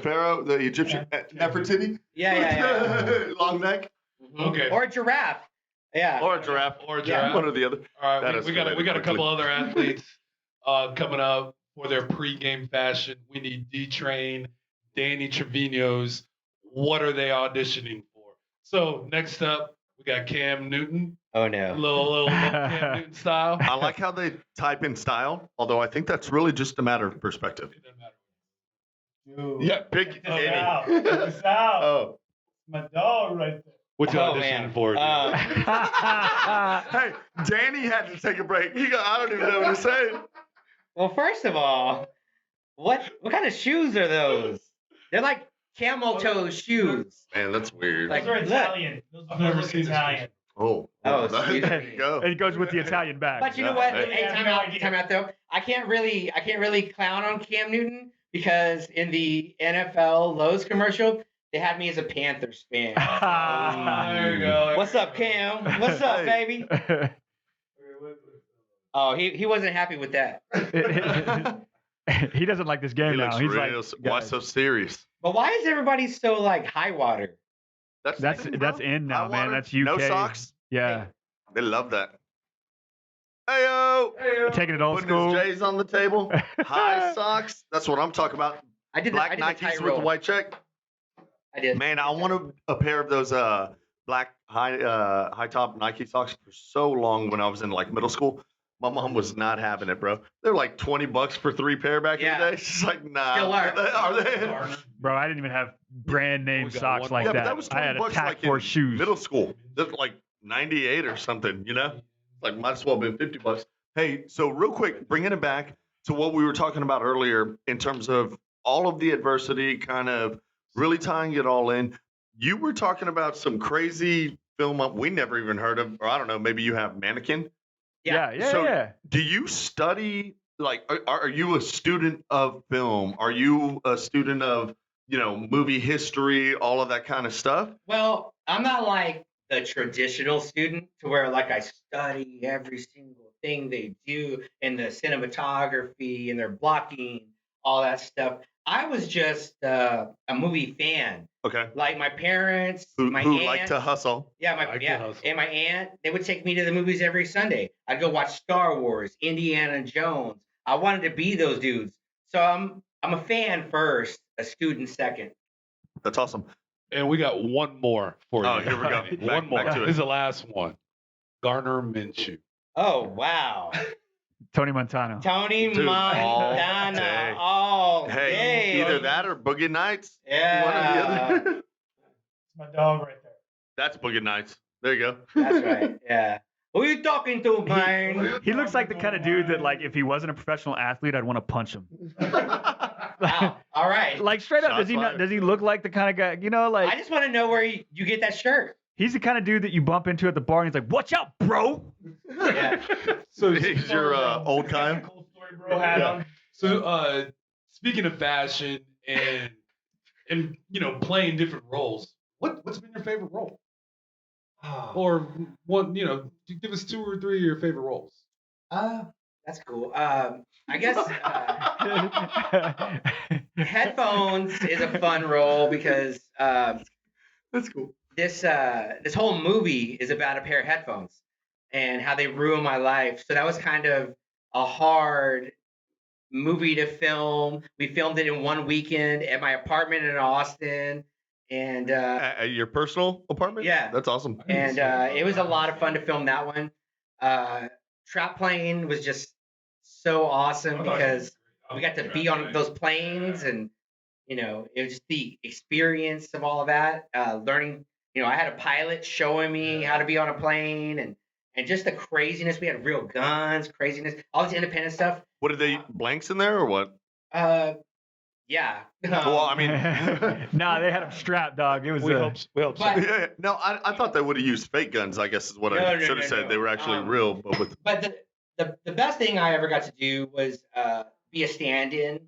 pharaoh, the Egyptian Nefertiti? Yeah. Long neck Mhm. Okay. Or a giraffe. Yeah. or a giraffe, Or a Yeah. giraffe. one or the other. All That right, we got escalated a quickly. couple other athletes coming up for their pregame fashion. We need D-Train, Danny Trevino's. What are they auditioning for? So next up, we got Cam Newton, Oh a no. little Cam Newton style. I like how they type in style, although I think that's really just a matter of perspective. It doesn't matter. Dude. Yeah, big Check this Eddie. out. Check this out. Oh. My dog right there. What you Oh, auditioning man. for? dude? Hey, Danny had to take a break. I don't even know what to say. Well, first of all, what kind of shoes are those? They're like camel toe shoes. Man, that's weird. Like, Those are look. Italian. Those I've never look seen this Italian. Oh, Oh, there excuse you me. go. It goes with the Italian bag. But you know Yeah, what? hey. Hey, I have time no out. idea. Time out though. I can't really clown on Cam Newton because in the NFL Lowe's commercial, they had me as a Panthers fan. There you go. What's up, Cam? What's up, Hey. baby? Oh, he wasn't happy with that. He doesn't like this game He now. looks He's real. like, Why guys, so serious? But why is everybody so like high water? that's in, that's bro. in now, High man. water, That's UK. No socks. Yeah, They love that. Heyo. taking it old Putting school. his J's on the table. High socks. That's what I'm talking about. I did Black the Nikes tight with the roll. white check. I did. Man, I want a pair of those black high top Nike socks for so long when I was in like middle school. My mom was not having it, bro. They're like $20 for 3 pair back in Yeah. the day. She's like, nah. Still are. Are they? Bro, I didn't even have brand name We got socks one like more. Yeah, that. but that was I had $20 a tack like for in shoes. middle school. That's like 98 or something, you know? Like might as well have been $50. Hey, so real quick, bringing it back to what we were talking about earlier in terms of all of the adversity, kind of really tying it all in. You were talking about some crazy film we never even heard of, or I don't know, maybe you have Mannequin. Yeah. So- Do you study, like, are you a student of film? Are you a student of, movie history, all of that kind of stuff? Well, I'm not like the traditional student to where like I study every single thing they do in the cinematography and their blocking, all that stuff. I was just a movie fan. Okay. Like my parents, Who my aunt, like to hustle? yeah, Like to hustle. and my aunt, they would take me to the movies every Sunday. I'd go watch Star Wars, Indiana Jones. I wanted to be those dudes. So I'm a fan first, a student second. That's awesome. And we got one more for Oh, you. here we go. One Back- more. back to it. This is the last one. Garner Minshew. Oh wow. Tony Montano. Tony Dude, all Montana day. all Hey, day. either that or Boogie Nights. Yeah. One or the other. It's my dog right there. That's Boogie Nights. There you go. That's right. Yeah. Who you talking to, man? He looks like the kind of dude that, like, if he wasn't a professional athlete, I'd want to punch him. Wow. All right. Like, straight up, Shots does he not? fired. Does he look like the kind of guy? I Like just want to know where you get that shirt. he's the kind of dude that you bump into at the bar and he's like, "Watch out, bro." Yeah. So He's your old He's got guy. a cool story bro hat Yeah. on. So speaking of fashion and playing different roles, what's been your favorite role? Or one, give us 2 or 3 of your favorite roles. That's cool. I guess headphones is a fun role because That's cool. this whole movie is about a pair of headphones and how they ruin my life. So that was kind of a hard movie to film. We filmed it in one weekend at my apartment in Austin, and At your personal apartment? Yeah. That's awesome. and it was a lot of fun to film that one. Trap plane was just so awesome because we got to be on those planes, and it was just the experience of all of that. Learning, I had a pilot showing me how to be on a plane, and just the craziness. We had real guns, craziness, all this independent stuff. What did they blanks in there or what? Yeah. Well, I mean, Nah, they had him strapped, dog. It was. We hope so. But yeah, no, I thought they would have used fake guns. I guess is what I No, should have said. no. They were actually real, but with But the best thing I ever got to do was be a stand-in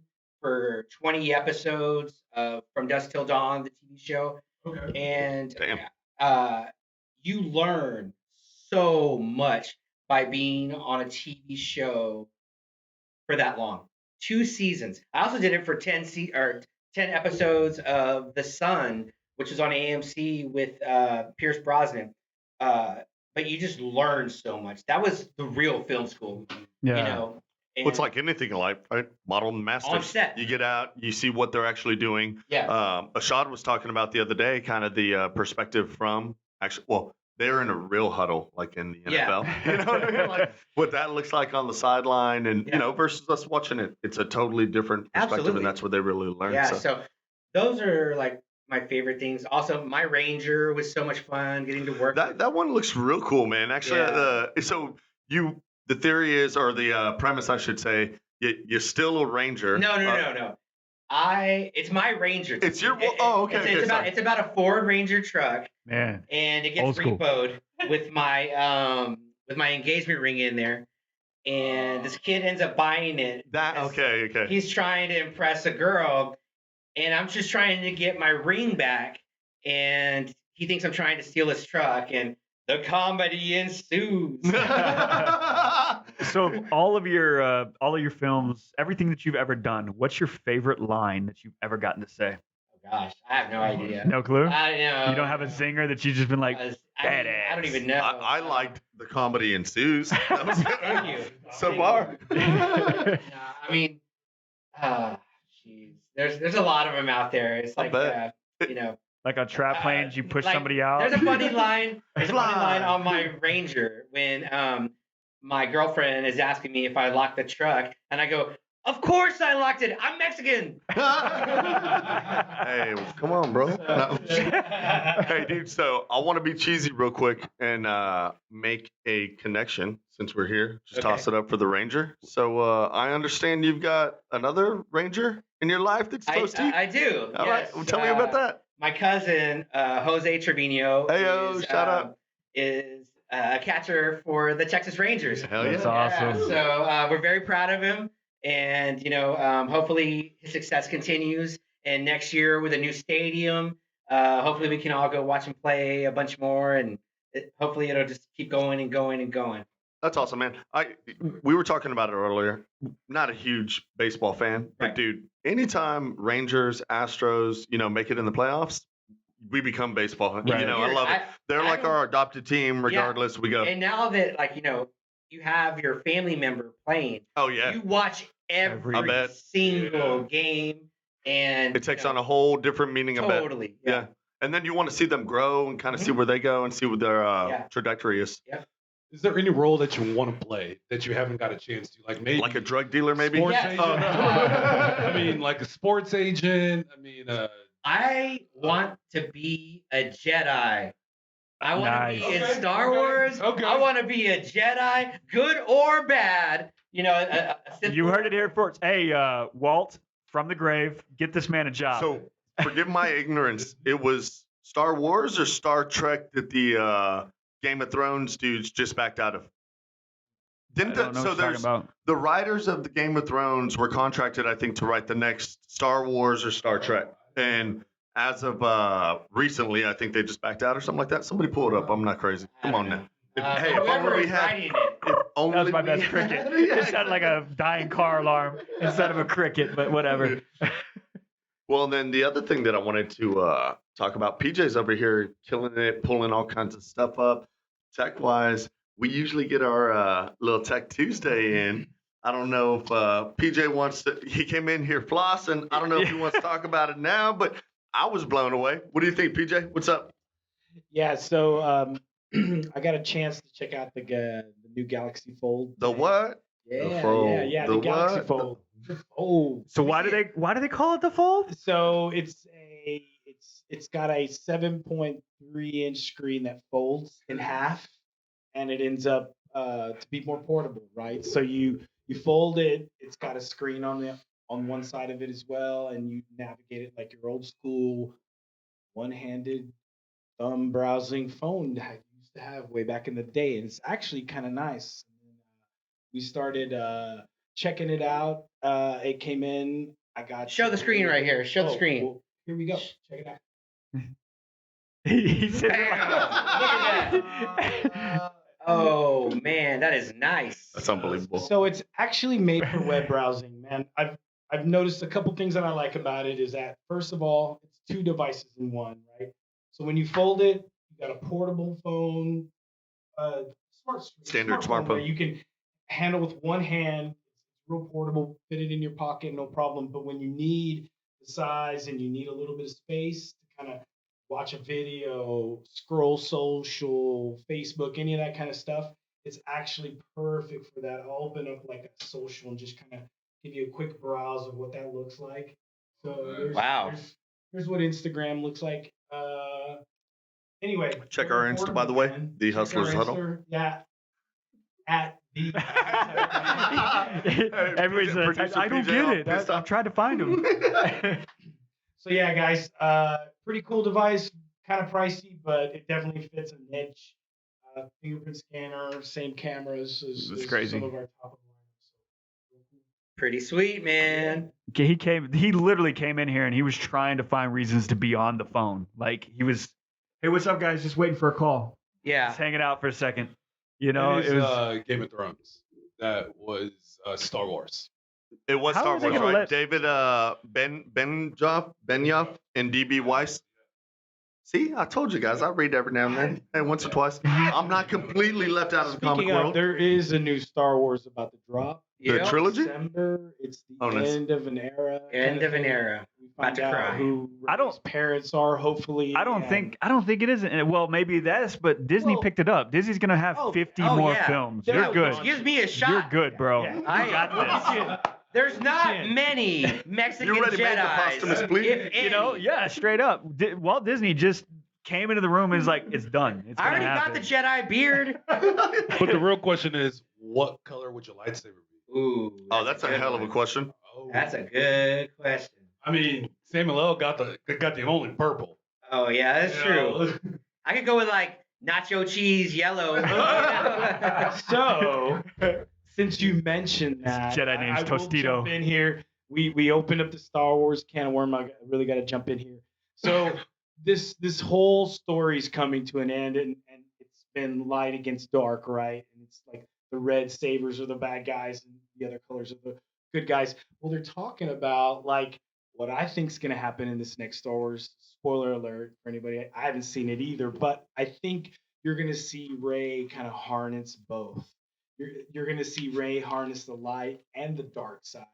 for 20 episodes of From Dusk Till Dawn, the TV show, Okay. and Damn. you learn so much by being on a TV show for that long. 2 seasons. I also did it for 10 episodes of The Sun, which is on AMC with Pierce Brosnan. But you just learn so much. That was the real film school, Yeah. you know. Well, it's and like anything in life, right? Model and masters. On set. You get out, you see what they're actually doing. Yeah. Ashad was talking about the other day, kind of the perspective from actually. Well, they're in a real huddle, like in the Yeah. NFL. You know what I mean? Like what that looks like on the sideline, and Yeah. you know, versus us watching it. It's a totally different perspective, Absolutely. and that's where they really learn. Yeah. So. So those are like my favorite things. Also, my Ranger was so much fun getting to work. That one looks real cool, man. Actually, Yeah. So the theory is, or the premise, I should say, you're still a ranger. No. It's my Ranger. It's your. It- Okay. It's, okay, it's about sorry. it's about a Ford Ranger truck, Man. and it Old gets school. repoed with my engagement ring in there, and this kid ends up buying it. That because okay. He's trying to impress a girl, and I'm just trying to get my ring back, and he thinks I'm trying to steal his truck, and the comedy ensues. So of all of your films, everything that you've ever done, what's your favorite line that you've ever gotten to say? Oh gosh, I have no idea. No clue? I know. You don't have a zinger that you've just been like, I don't even know. I liked the comedy ensues. That was Thank you. so Thank far. No, I mean, jeez, there's a lot of them out there. It's I like, bet. like on trap planes, you push like, somebody out. There's a funny line. There's a funny Fly. line on my Ranger when my girlfriend is asking me if I locked the truck, and I go, "Of course I locked it. I'm Mexican." Hey, come on, bro. No. Hey, dude. So I want to be cheesy real quick and make a connection since we're here. Just Okay. toss it up for the Ranger. So I understand you've got another Ranger in your life that's close to you. I do. All right. Yes. Well, tell me about that. My cousin, Jose Trevino, Heyo, shout out. is a catcher for the Texas Rangers. Hell That's yeah. awesome. So we're very proud of him, and hopefully his success continues. And next year with a new stadium, hopefully we can all go watch him play a bunch more, and hopefully it'll just keep going and going and going. That's awesome, man. We were talking about it earlier. Not a huge baseball fan, but Right. dude, anytime Rangers, Astros, make it in the playoffs, we become baseball. Right. I love it. They're I like don't- our adopted team, regardless. We go. And now that you have your family member playing, Oh yeah, you watch every I bet. single game, and it takes on a whole different meaning. I bet. totally. Yeah. And then you want to see them grow and kind of see where they go and see what their Yeah. trajectory is. Is there any role that you want to play that you haven't got a chance to? Like maybe Like a drug dealer, maybe. sports Yes. agent? Oh, no. I mean, like a sports agent. I mean, I want to be a Jedi. I want to be Nice. in Okay, Star okay, Wars. okay. I want to be a Jedi, good or bad. A Sith You Lord. heard it here first. Hey, Walt from the grave, get this man a job. So forgive my ignorance. It was Star Wars or Star Trek that the Game of Thrones dudes just backed out of. I Didn't don't know so what you're talking there's about. the writers of the Game of Thrones were contracted, I think, to write the next Star Wars or Star Trek. And as of recently, I think they just backed out or something like that. Somebody pull it up. I'm not crazy. Come on now. Hey, if whoever only we is had. writing it. If only That was my we best had- cricket. Yeah. It sounded like a dying car alarm instead of a cricket, but whatever. Well, then the other thing that I wanted to talk about, PJ's over here killing it, pulling all kinds of stuff up, tech wise. We usually get our little Tech Tuesday in. I don't know if PJ wants to. He came in here flossing. I don't know if he wants to talk about it now, but I was blown away. What do you think, PJ? What's up? Yeah, so I got a chance to check out the new Galaxy Fold. The what? Yeah, Fold. yeah, The the Galaxy what? Fold. Oh, So why do they call it the fold? so it's got a 7.3-inch screen that folds in half, and it ends up to be more portable, right? So you fold it. It's got a screen on one side of it as well, and you navigate it like your old school one-handed thumb browsing phone that I used to have way back in the day, and it's actually kind of nice. We started checking it out. It came in I got Show you. the screen right here. Show the Oh, screen. well, here we go. Check it out. He said, Bam! Look at that. Oh man, that is nice. That's unbelievable. So it's actually made for web browsing, man. I've noticed a couple things that I like about it is that first of all, it's 2 devices in one, right? So when you fold it, you got a portable phone, Standard smartphone where smartphone. you can handle with one hand. It's real portable, fit it in your pocket, no problem. But when you need the size and you need a little bit of space to kind of watch a video, scroll social, Facebook, any of that kind of stuff, it's actually perfect for that. I'll open up like a social and just kind of give you a quick browse of what that looks like. So Wow. Here's what Instagram looks like. Anyway. Check our Insta, by the way, The Check our Hustlers Huddle. Insta, yeah. At the. everybody's Producer I don't PJ get all it. pissed I'm trying to find him. So yeah, guys, pretty cool device, kind of pricey, but it definitely fits a niche. Fingerprint scanner, same cameras as That's crazy. some of our top of the line. Pretty sweet, man. He literally came in here and he was trying to find reasons to be on the phone. Like he was, hey, what's up, guys? Just waiting for a call. Yeah. Just hanging out for a second. You know, It it was. was Game of Thrones. That was Star Wars. It was How Star was he Wars, gonna right? let- David Benioff and DB Weiss. See, I told you guys, I read every now and then, hey, once or twice. I'm not completely left out of the comic Speaking of, world. there is a new Star Wars about to drop. The Yep. trilogy? December. It's the Oh, nice. end of an era. End kind of an thing. era. We About find to out cry. who I don't- Rey's parents are, hopefully. I don't and- think it is. Well, maybe that's, but Disney Well- picked it up. Disney's gonna have 50 oh, more yeah. films. They're You're not good. one. Give me a shot. You're good, bro. Yeah. You I got this. There's not Shit. many Mexican You already made the posthumous Jedis. plea? If You know, any. yeah, straight up. Walt Disney just came into the room and is like, it's done. It's I gonna already happen. got the Jedi beard. But the real question is, what color would your lightsaber be? Ooh. Oh, that's a good hell of a one. question. Oh, That's a good question. I mean, Samuel L. got the only purple. Oh yeah, that's You true. know? I could go with like nacho cheese yellow. So, since you mentioned that, Jedi name's I will Tostito. jump in here. We opened up the Star Wars can of worm. I really got to jump in here. So this whole story's coming to an end, and it's been light against dark, right? And it's like the red sabers are the bad guys, and the other colors are the good guys. Well, they're talking about like what I think is going to happen in this next Star Wars. Spoiler alert for anybody. I haven't seen it either, but I think you're going to see Rey kind of harness both. You're going to see Rey harness the light and the dark side.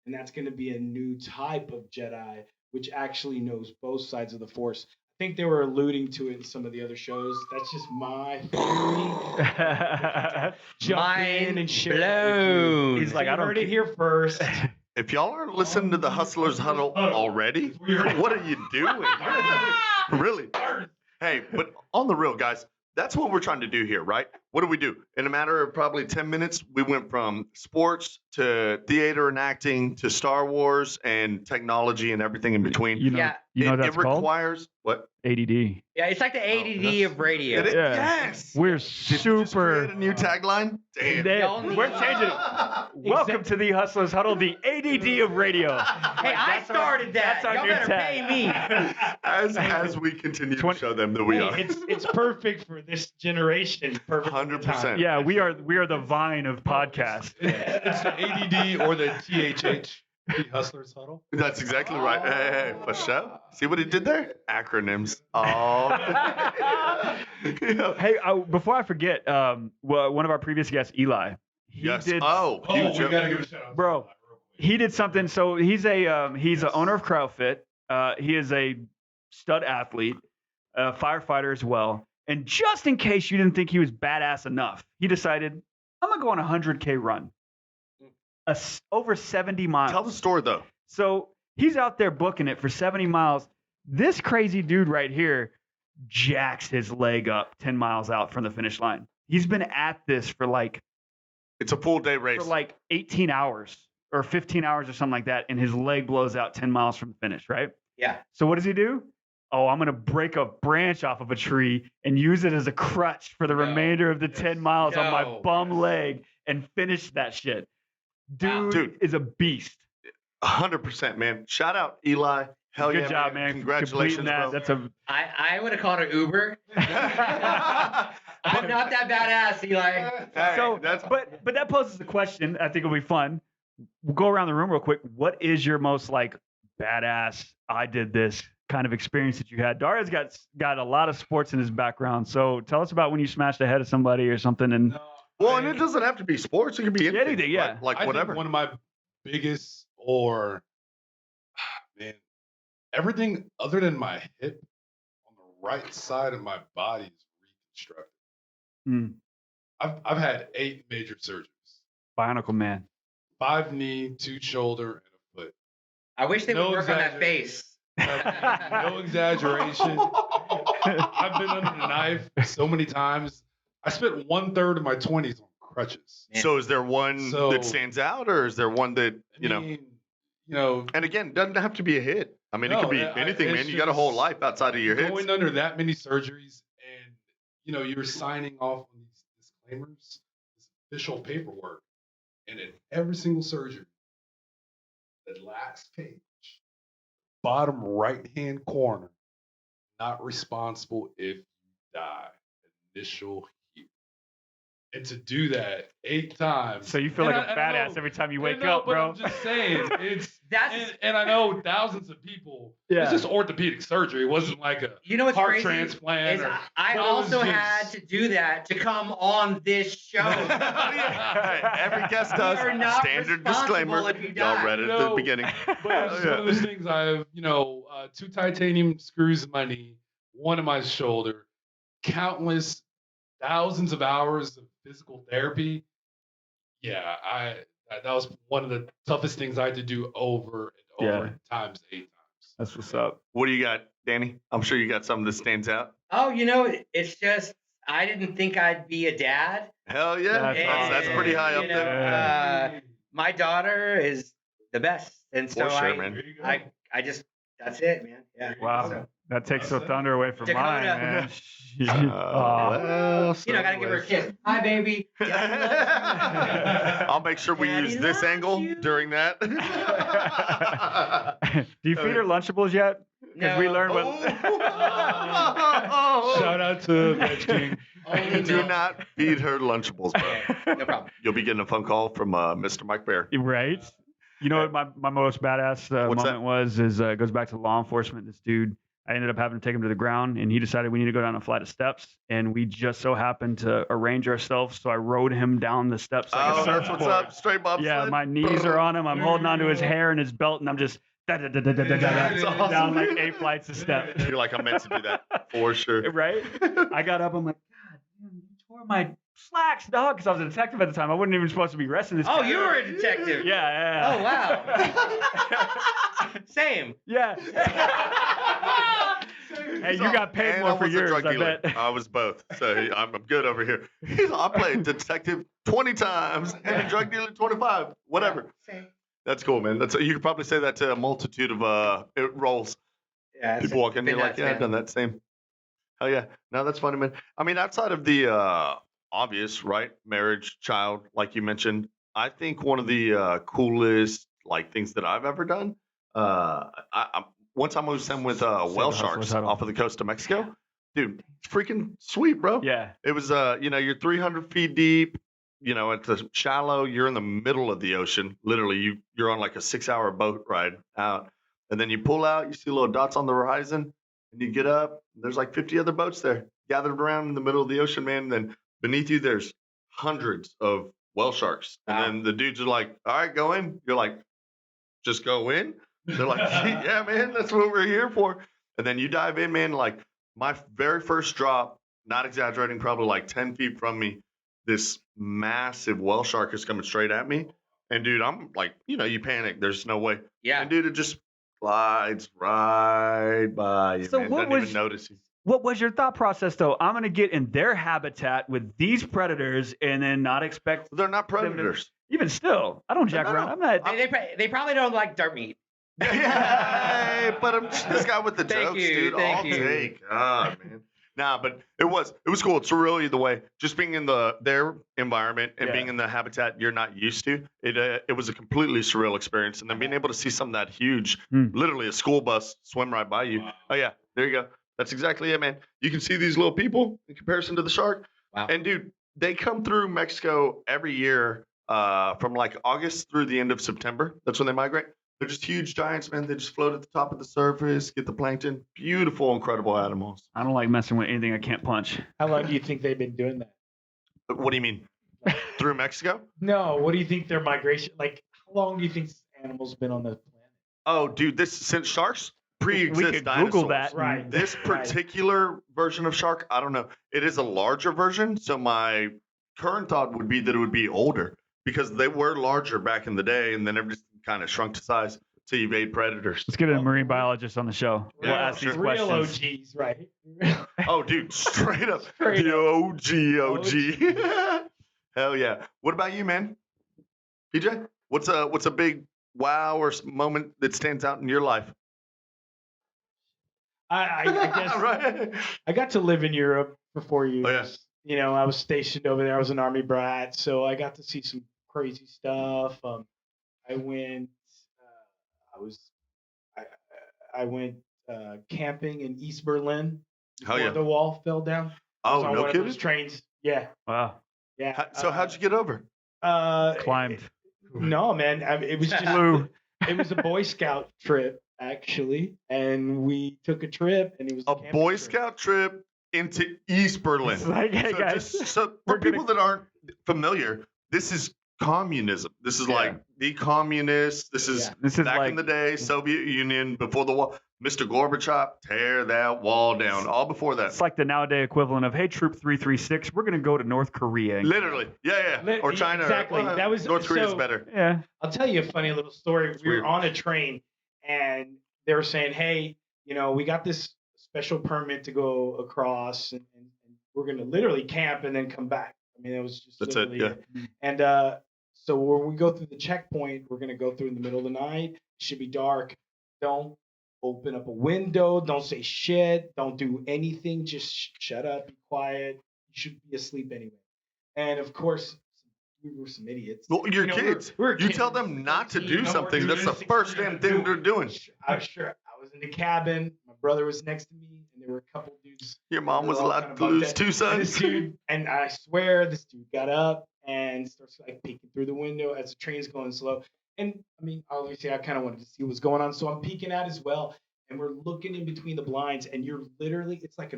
And that's going to be a new type of Jedi, which actually knows both sides of the Force. I think they were alluding to it in some of the other shows. That's just my theory. Jump in and share it with you. blown. He's like, So I you don't heard it ca- here first. If y'all aren't listening to the Hustlers Huddle already, what are you doing? Really? Hey, but on the real, guys, that's what we're trying to do here, right? What do we do? In a matter of probably 10 minutes, we went from sports to theater and acting to Star Wars and technology and everything in between. You know, Yeah. you know what it that's called? requires what? ADD. Yeah, it's like the ADD that's- of radio. It is? Yeah. Yes. We're Did you just create a super. new tagline? Damn. Y'all need- We're changing it. Welcome to the Hustlers Huddle, the ADD of radio. Hey, I started that. That's our Y'all new better tag. pay me. As we continue to 20 show them that we Hey, are. it's perfect for this generation. Perfect. for the 100%. time. Yeah, we are the Vine of podcasts. It's the ADD or the THH, the Hustlers Huddle. That's exactly right. Hey, for sure. See what he did there? Acronyms. Oh. Yeah. Hey, before I forget, well, one of our previous guests, Eli, he Yes. did. Oh, Oh, huge. we gotta give a shout out. Bro, he did something. So he's a owner of CrowdFit. He is a stud athlete, a firefighter as well. And just in case you didn't think he was badass enough, he decided, I'm gonna go on a 100K run, over 70 miles. Tell the story though. So he's out there booking it for 70 miles. This crazy dude right here jacks his leg up 10 miles out from the finish line. He's been at this for like It's a full day race. 18 hours or 15 hours or something like that, and his leg blows out 10 miles from the finish, right? Yeah. So what does he do? Oh, I'm going to break a branch off of a tree and use it as a crutch for the Yo. remainder of the 10 miles on my Yo. bum leg and finish that shit. Wow. Dude Dude. is a beast. 100%, man. Shout out, Eli. Hell Good yeah, job, man. Congratulations, Completing that. bro. That's a I would have called it Uber. I'm not that badass, Eli. so. But that poses the question. I think it'll be fun. We'll go around the room real quick. What is your most like badass? I did this kind of experience that you had. Daria's got a lot of sports in his background. So tell us about when you smashed the head of somebody or something. And Well, and it doesn't have to be sports. It could be anything. Anything, yeah. Right? Like I whatever. think one of my biggest, man, everything other than my hip on the right side of my body is reconstructed. Hmm. I've had 8 major surgeries: Bionicle Man. 5 knee, 2 shoulder, and a foot. I wish they would No work on that exaggeration. face. No exaggeration. I've been under the knife so many times. I spent 1/3 of my 20s on crutches. Man. So is there one So- that stands out, or is there one that I mean, And again, it doesn't have to be a hit. I mean, it No, could be I- anything, it's man. You got a whole just life outside of your hits. going under that many surgeries, and you're signing off on these disclaimers, this official paperwork, and in every single surgery, the last page, bottom right hand corner, not responsible if you die. Initial here. And to do that 8 times. So you feel and like a I know- badass every time you I wake know, up, but bro. I'm just saying, That's and I know thousands of people. Yeah. It's just orthopedic surgery. It wasn't like a you know what's heart crazy transplant. is or- I but it was also just- had to do that to come on this show. Every guest We does. are not Standard responsible disclaimer. if you Y'all die. read it at No. the beginning. But it's just one of those things. I have, 2 titanium screws in my knee, 1 in my shoulder, countless thousands of hours of physical therapy. Yeah, that was one of the toughest things I had to do over and over Yeah. times 8 times. That's what's up. What do you got, Danny? I'm sure you got something that stands out. Oh, it's just I didn't think I'd be a dad. Hell yeah. That's pretty high up there. My daughter is the best, and so For sure, man. I just that's it, man. Yeah. Wow. So, That takes the thunder away from Dakota. mine, man. Well, I gotta give her a kiss. Hi, baby. I'll make sure we Daddy use this loves angle you. during that. Do you feed her Lunchables yet? Because we No. learned what. Shout out to Veg King. Only Do milk. not feed her Lunchables, bro. No problem. You'll be getting a phone call from Mr. Mike Bear. Right. You know what my most badass What's moment was? It goes back to law enforcement. This dude, I ended up having to take him to the ground, and he decided we need to go down a flight of steps, and we just so happened to arrange ourselves. So I rode him down the steps like a Oh, that's surfboard. what's up. Straight bob Yeah, sled. my knees are on him. I'm holding onto his hair and his belt, and I'm just That's awesome. down like 8 flights of steps. You're like, I'm meant to do that for sure. Right? I got up. I'm like, God, damn, you tore my slacks, dog, because I was a detective at the time. I wasn't even supposed to be arresting this Oh, guy. you were a detective. Yeah. Oh wow. Same. Yeah. Hey, you got paid And more I for was a yours, drug I dealer. bet. I was both. So I'm good over here. I played detective 20 times and a drug dealer 25. Whatever. Same. That's cool, man. You could probably say that to a multitude of roles. Yeah. People walk in, been you're like, nuts, yeah, I've man. done that same. Hell yeah. No, that's funny, man. I mean, outside of the obvious, right? Marriage, child, like you mentioned, I think one of the coolest things that I've ever done. One time I was sent with whale sharks off of the coast of Mexico. Dude, it's freaking sweet, bro. Yeah. It was, you're 300 feet deep. At the shallow, you're in the middle of the ocean. Literally, you're on like a 6-hour boat ride out. And then you pull out, you see little dots on the horizon, and you get up. There's like 50 other boats there gathered around in the middle of the ocean, man. And then beneath you, there's hundreds of whale sharks. Wow. And then the dudes are like, all right, go in. You're like, just go in? They're like, yeah, man, that's what we're here for. And then you dive in, man. Like my very first drop, not exaggerating, probably like 10 feet from me, this massive whale shark is coming straight at me. And dude, I'm like, you panic. There's no way. Yeah. And dude, it just glides right by you, So man. what Doesn't was- even notice you. What was your thought process, though? I'm going to get in their habitat with these predators and then not expect. They're not predators. Even still, I don't jack No, around. I'm not. They probably don't like dark meat. Hey, but I'm this guy with the Thank jokes, you, dude. thank I'll you. take. God, man. Nah, but it was cool. It's surreal either way. Just being in their environment and being in the habitat you're not used to, it was a completely surreal experience. And then being able to see something that huge, literally a school bus swim right by you. Oh yeah, there you go. That's exactly it, man. You can see these little people in comparison to the shark. Wow. And dude, they come through Mexico every year from like August through the end of September. That's when they migrate. They're just huge giants, man. They just float at the top of the surface, get the plankton. Beautiful, incredible animals. I don't like messing with anything I can't punch. How long do you think they've been doing that? What do you mean? Through Mexico? No, what do you think their migration? Like, how long do you think this animal's been on the planet? Oh, dude, since sharks pre-exist We could dinosaurs. Google that. Right. This particular version of shark, I don't know. It is a larger version, so my current thought would be that it would be older because they were larger back in the day, and then everything kind of shrunk to size to evade predators. Let's get a marine biologist on the show. Yeah, We'll ask sure. these Real questions. OGs, right? Oh, dude, straight up, Straight the up. OG. Hell yeah. What about you, man? PJ, what's a big wow or moment that stands out in your life? I guess Right. I got to live in Europe for 4 years. Oh, yeah. You know, I was stationed over there. I was an army brat, so I got to see some crazy stuff. I went. I went camping in East Berlin Hell before yeah. the wall fell down. I was Oh, on no one of kidding. those trains. Yeah, Wow. yeah. So how'd you get over? Climbed. No, man. It was just Flew. it was a Boy Scout trip actually, and we took a trip, and it was A camping Boy trip. Scout trip into East Berlin. It's like, hey, So, guys. so we're for people that aren't familiar, this is communism. This is like the communists. This is Yeah. This is back like in the day, Soviet Union before the wall. Mr. Gorbachev, tear that wall down. All before that. it's like the nowadays equivalent of, hey, Troop 336, we're gonna go to North Korea. and- Literally. Yeah. Or China. Exactly. Well, That was- North Korea's so- better. Yeah. I'll tell you a funny little story. We weird. were on a train, and they were saying, "Hey, you know, we got this special permit to go across, and we're going to literally camp and then come back." I mean, it was just That's it, literally yeah. And so when we go through the checkpoint, we're going to go through in the middle of the night. It should be dark. Don't open up a window. Don't say shit. Don't do anything. Just shut up. Be quiet. You should be asleep anyway. And of course, we were some idiots. Well, you're You know, we're- kids. we're You kids. tell them not to 13, do you know, we're something. doing That's the this, first we're damn gonna thing do they're doing. I was in the cabin. My brother was next to me, and there were a couple dudes. Your mom we was were all allowed kind to of lose bugged 2 out. And sons. this dude, and I swear, this dude got up and starts like peeking through the window as the train's going slow. And I mean, obviously, I kind of wanted to see what was going on, so I'm peeking out as well. And we're looking in between the blinds, and you're literally, it's like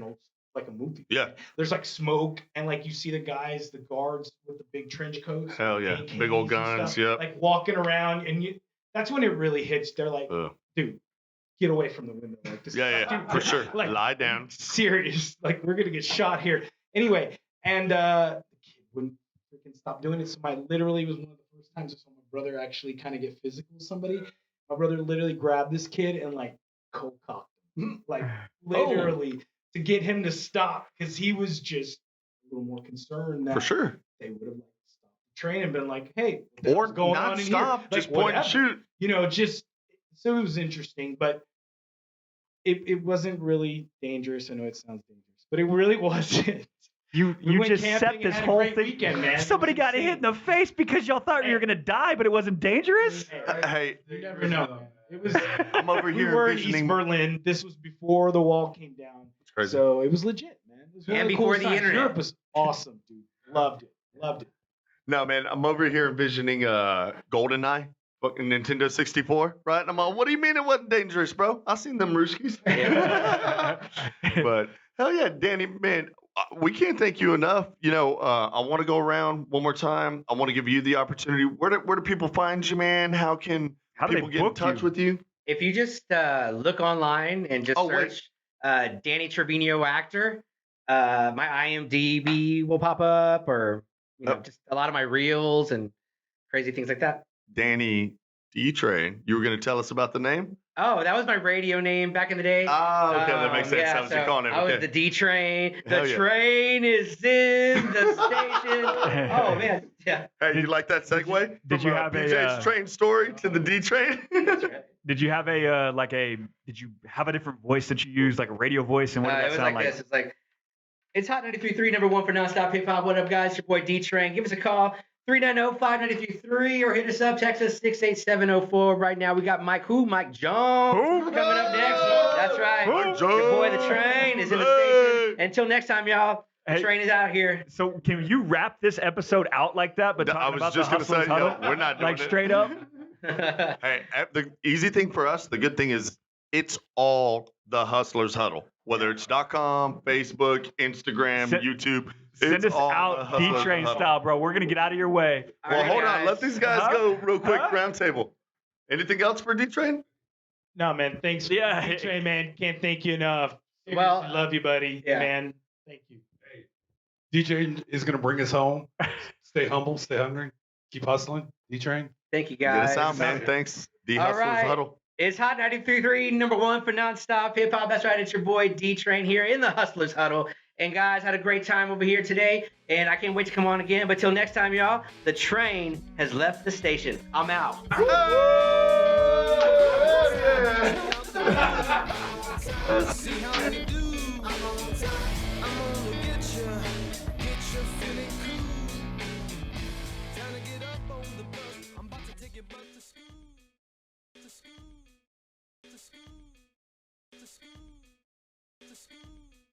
like a movie. Yeah. There's like smoke, and like you see the guys, the guards with the big trench coats. Hell yeah. AKs Big old and guns. stuff, Yep. like walking around, and that's when it really hits. They're like, Ugh. dude, get away from the window. Like this. Yeah. Dude, For sure. Like, Lie down. serious. Like, we're gonna get shot here. Anyway, and the kid wouldn't freaking stop doing it. So my literally was one of the first times I saw my brother actually kind of get physical with somebody. My brother literally grabbed this kid and like cold cocked him, like literally to get him to stop, because he was just a little more concerned that For sure. they would have like stopped the train and been like, "Hey, what the Or hell's going on not in stop. here?" Just Like, point and whatever. shoot. You know, just so it was interesting, but it wasn't really dangerous. I know it sounds dangerous, but it really wasn't. You We went just camping set and this had a whole great thing. weekend, man. It Somebody was got hit in insane. the face because y'all thought you were gonna die, but it wasn't dangerous. Hey, You never know, man. It was. I'm over We here were in East envisioning. Berlin. This was before the wall came down, It's crazy. so it was legit, man. It was one And of the before coolest the times. internet. Europe was awesome, dude. Loved it. Loved it. No, man, I'm over here envisioning GoldenEye, fucking Nintendo 64, right? And I'm all, what do you mean it wasn't dangerous, bro? I seen them Rooskies. But hell yeah, Danny, man, we can't thank you enough. You know, I want to go around one more time. I want to give you the opportunity. Where do people find you, man? How can How do they people get in book touch you? with you? If you just look online and just Oh, wait. search Danny Trevino actor, my IMDb will pop up, or Oh. just a lot of my reels and crazy things like that. Danny D-Train. You were going to tell us about the name? Oh, that was my radio name back in the day. Ah, okay, that makes sense. Yeah, That was your so call name. I was Okay. the D train. The Hell yeah. train is in the station. Oh man, yeah. Hey, you like that segue? Did From, you have a, PJ's train story to the D-Train? That's right. Did you have a did you have a different voice that you used, like a radio voice, and what did It that was sound like like? this. It's like, It's Hot 93.3, number one for nonstop hip hop. What up, guys? It's your boy D-Train. Give us a call, 390-5933, or hit us up, text us 68704. Right now, we got Mike Jones coming up next. That's right. Mike Your boy, the Jones. Train, is in the Hey. station. Until next time, y'all, the Hey. Train is out here. So can you wrap this episode out like that? But I talking was about just the gonna say, Hustlers Huddle? we're not doing Like it. straight up? Hey, the easy thing for us, the good thing is it's all the Hustlers Huddle. Whether it's .com, Facebook, Instagram, Send- YouTube. Send it's us all the out Hustlers D-Train Huddle. style, bro. We're going to get out of your way. All Well, right, hold on. guys. Let these guys Huh? go real quick. Huh? Round table. Anything else for D-Train? No, man. Thanks. Yeah. D-Train, man. Can't thank you enough. Well, Seriously, love you, buddy. yeah. Man, thank you. DJ is gonna bring us home. Stay humble, stay hungry, keep hustling. D-Train. Thank you, Get guys. us out, man. Thanks. The All Hustlers right. Huddle. It's Hot 93.3, number one for nonstop hip hop. That's right. It's your boy D-Train here in the Hustlers Huddle. And guys, had a great time over here today. And I can't wait to come on again. But till next time, y'all, the train has left the station. I'm out. See how you do. I'm gonna get you feeling cool. Time to get up on the bus. I'm about to take your butt to school. To school. To school. To school. To school.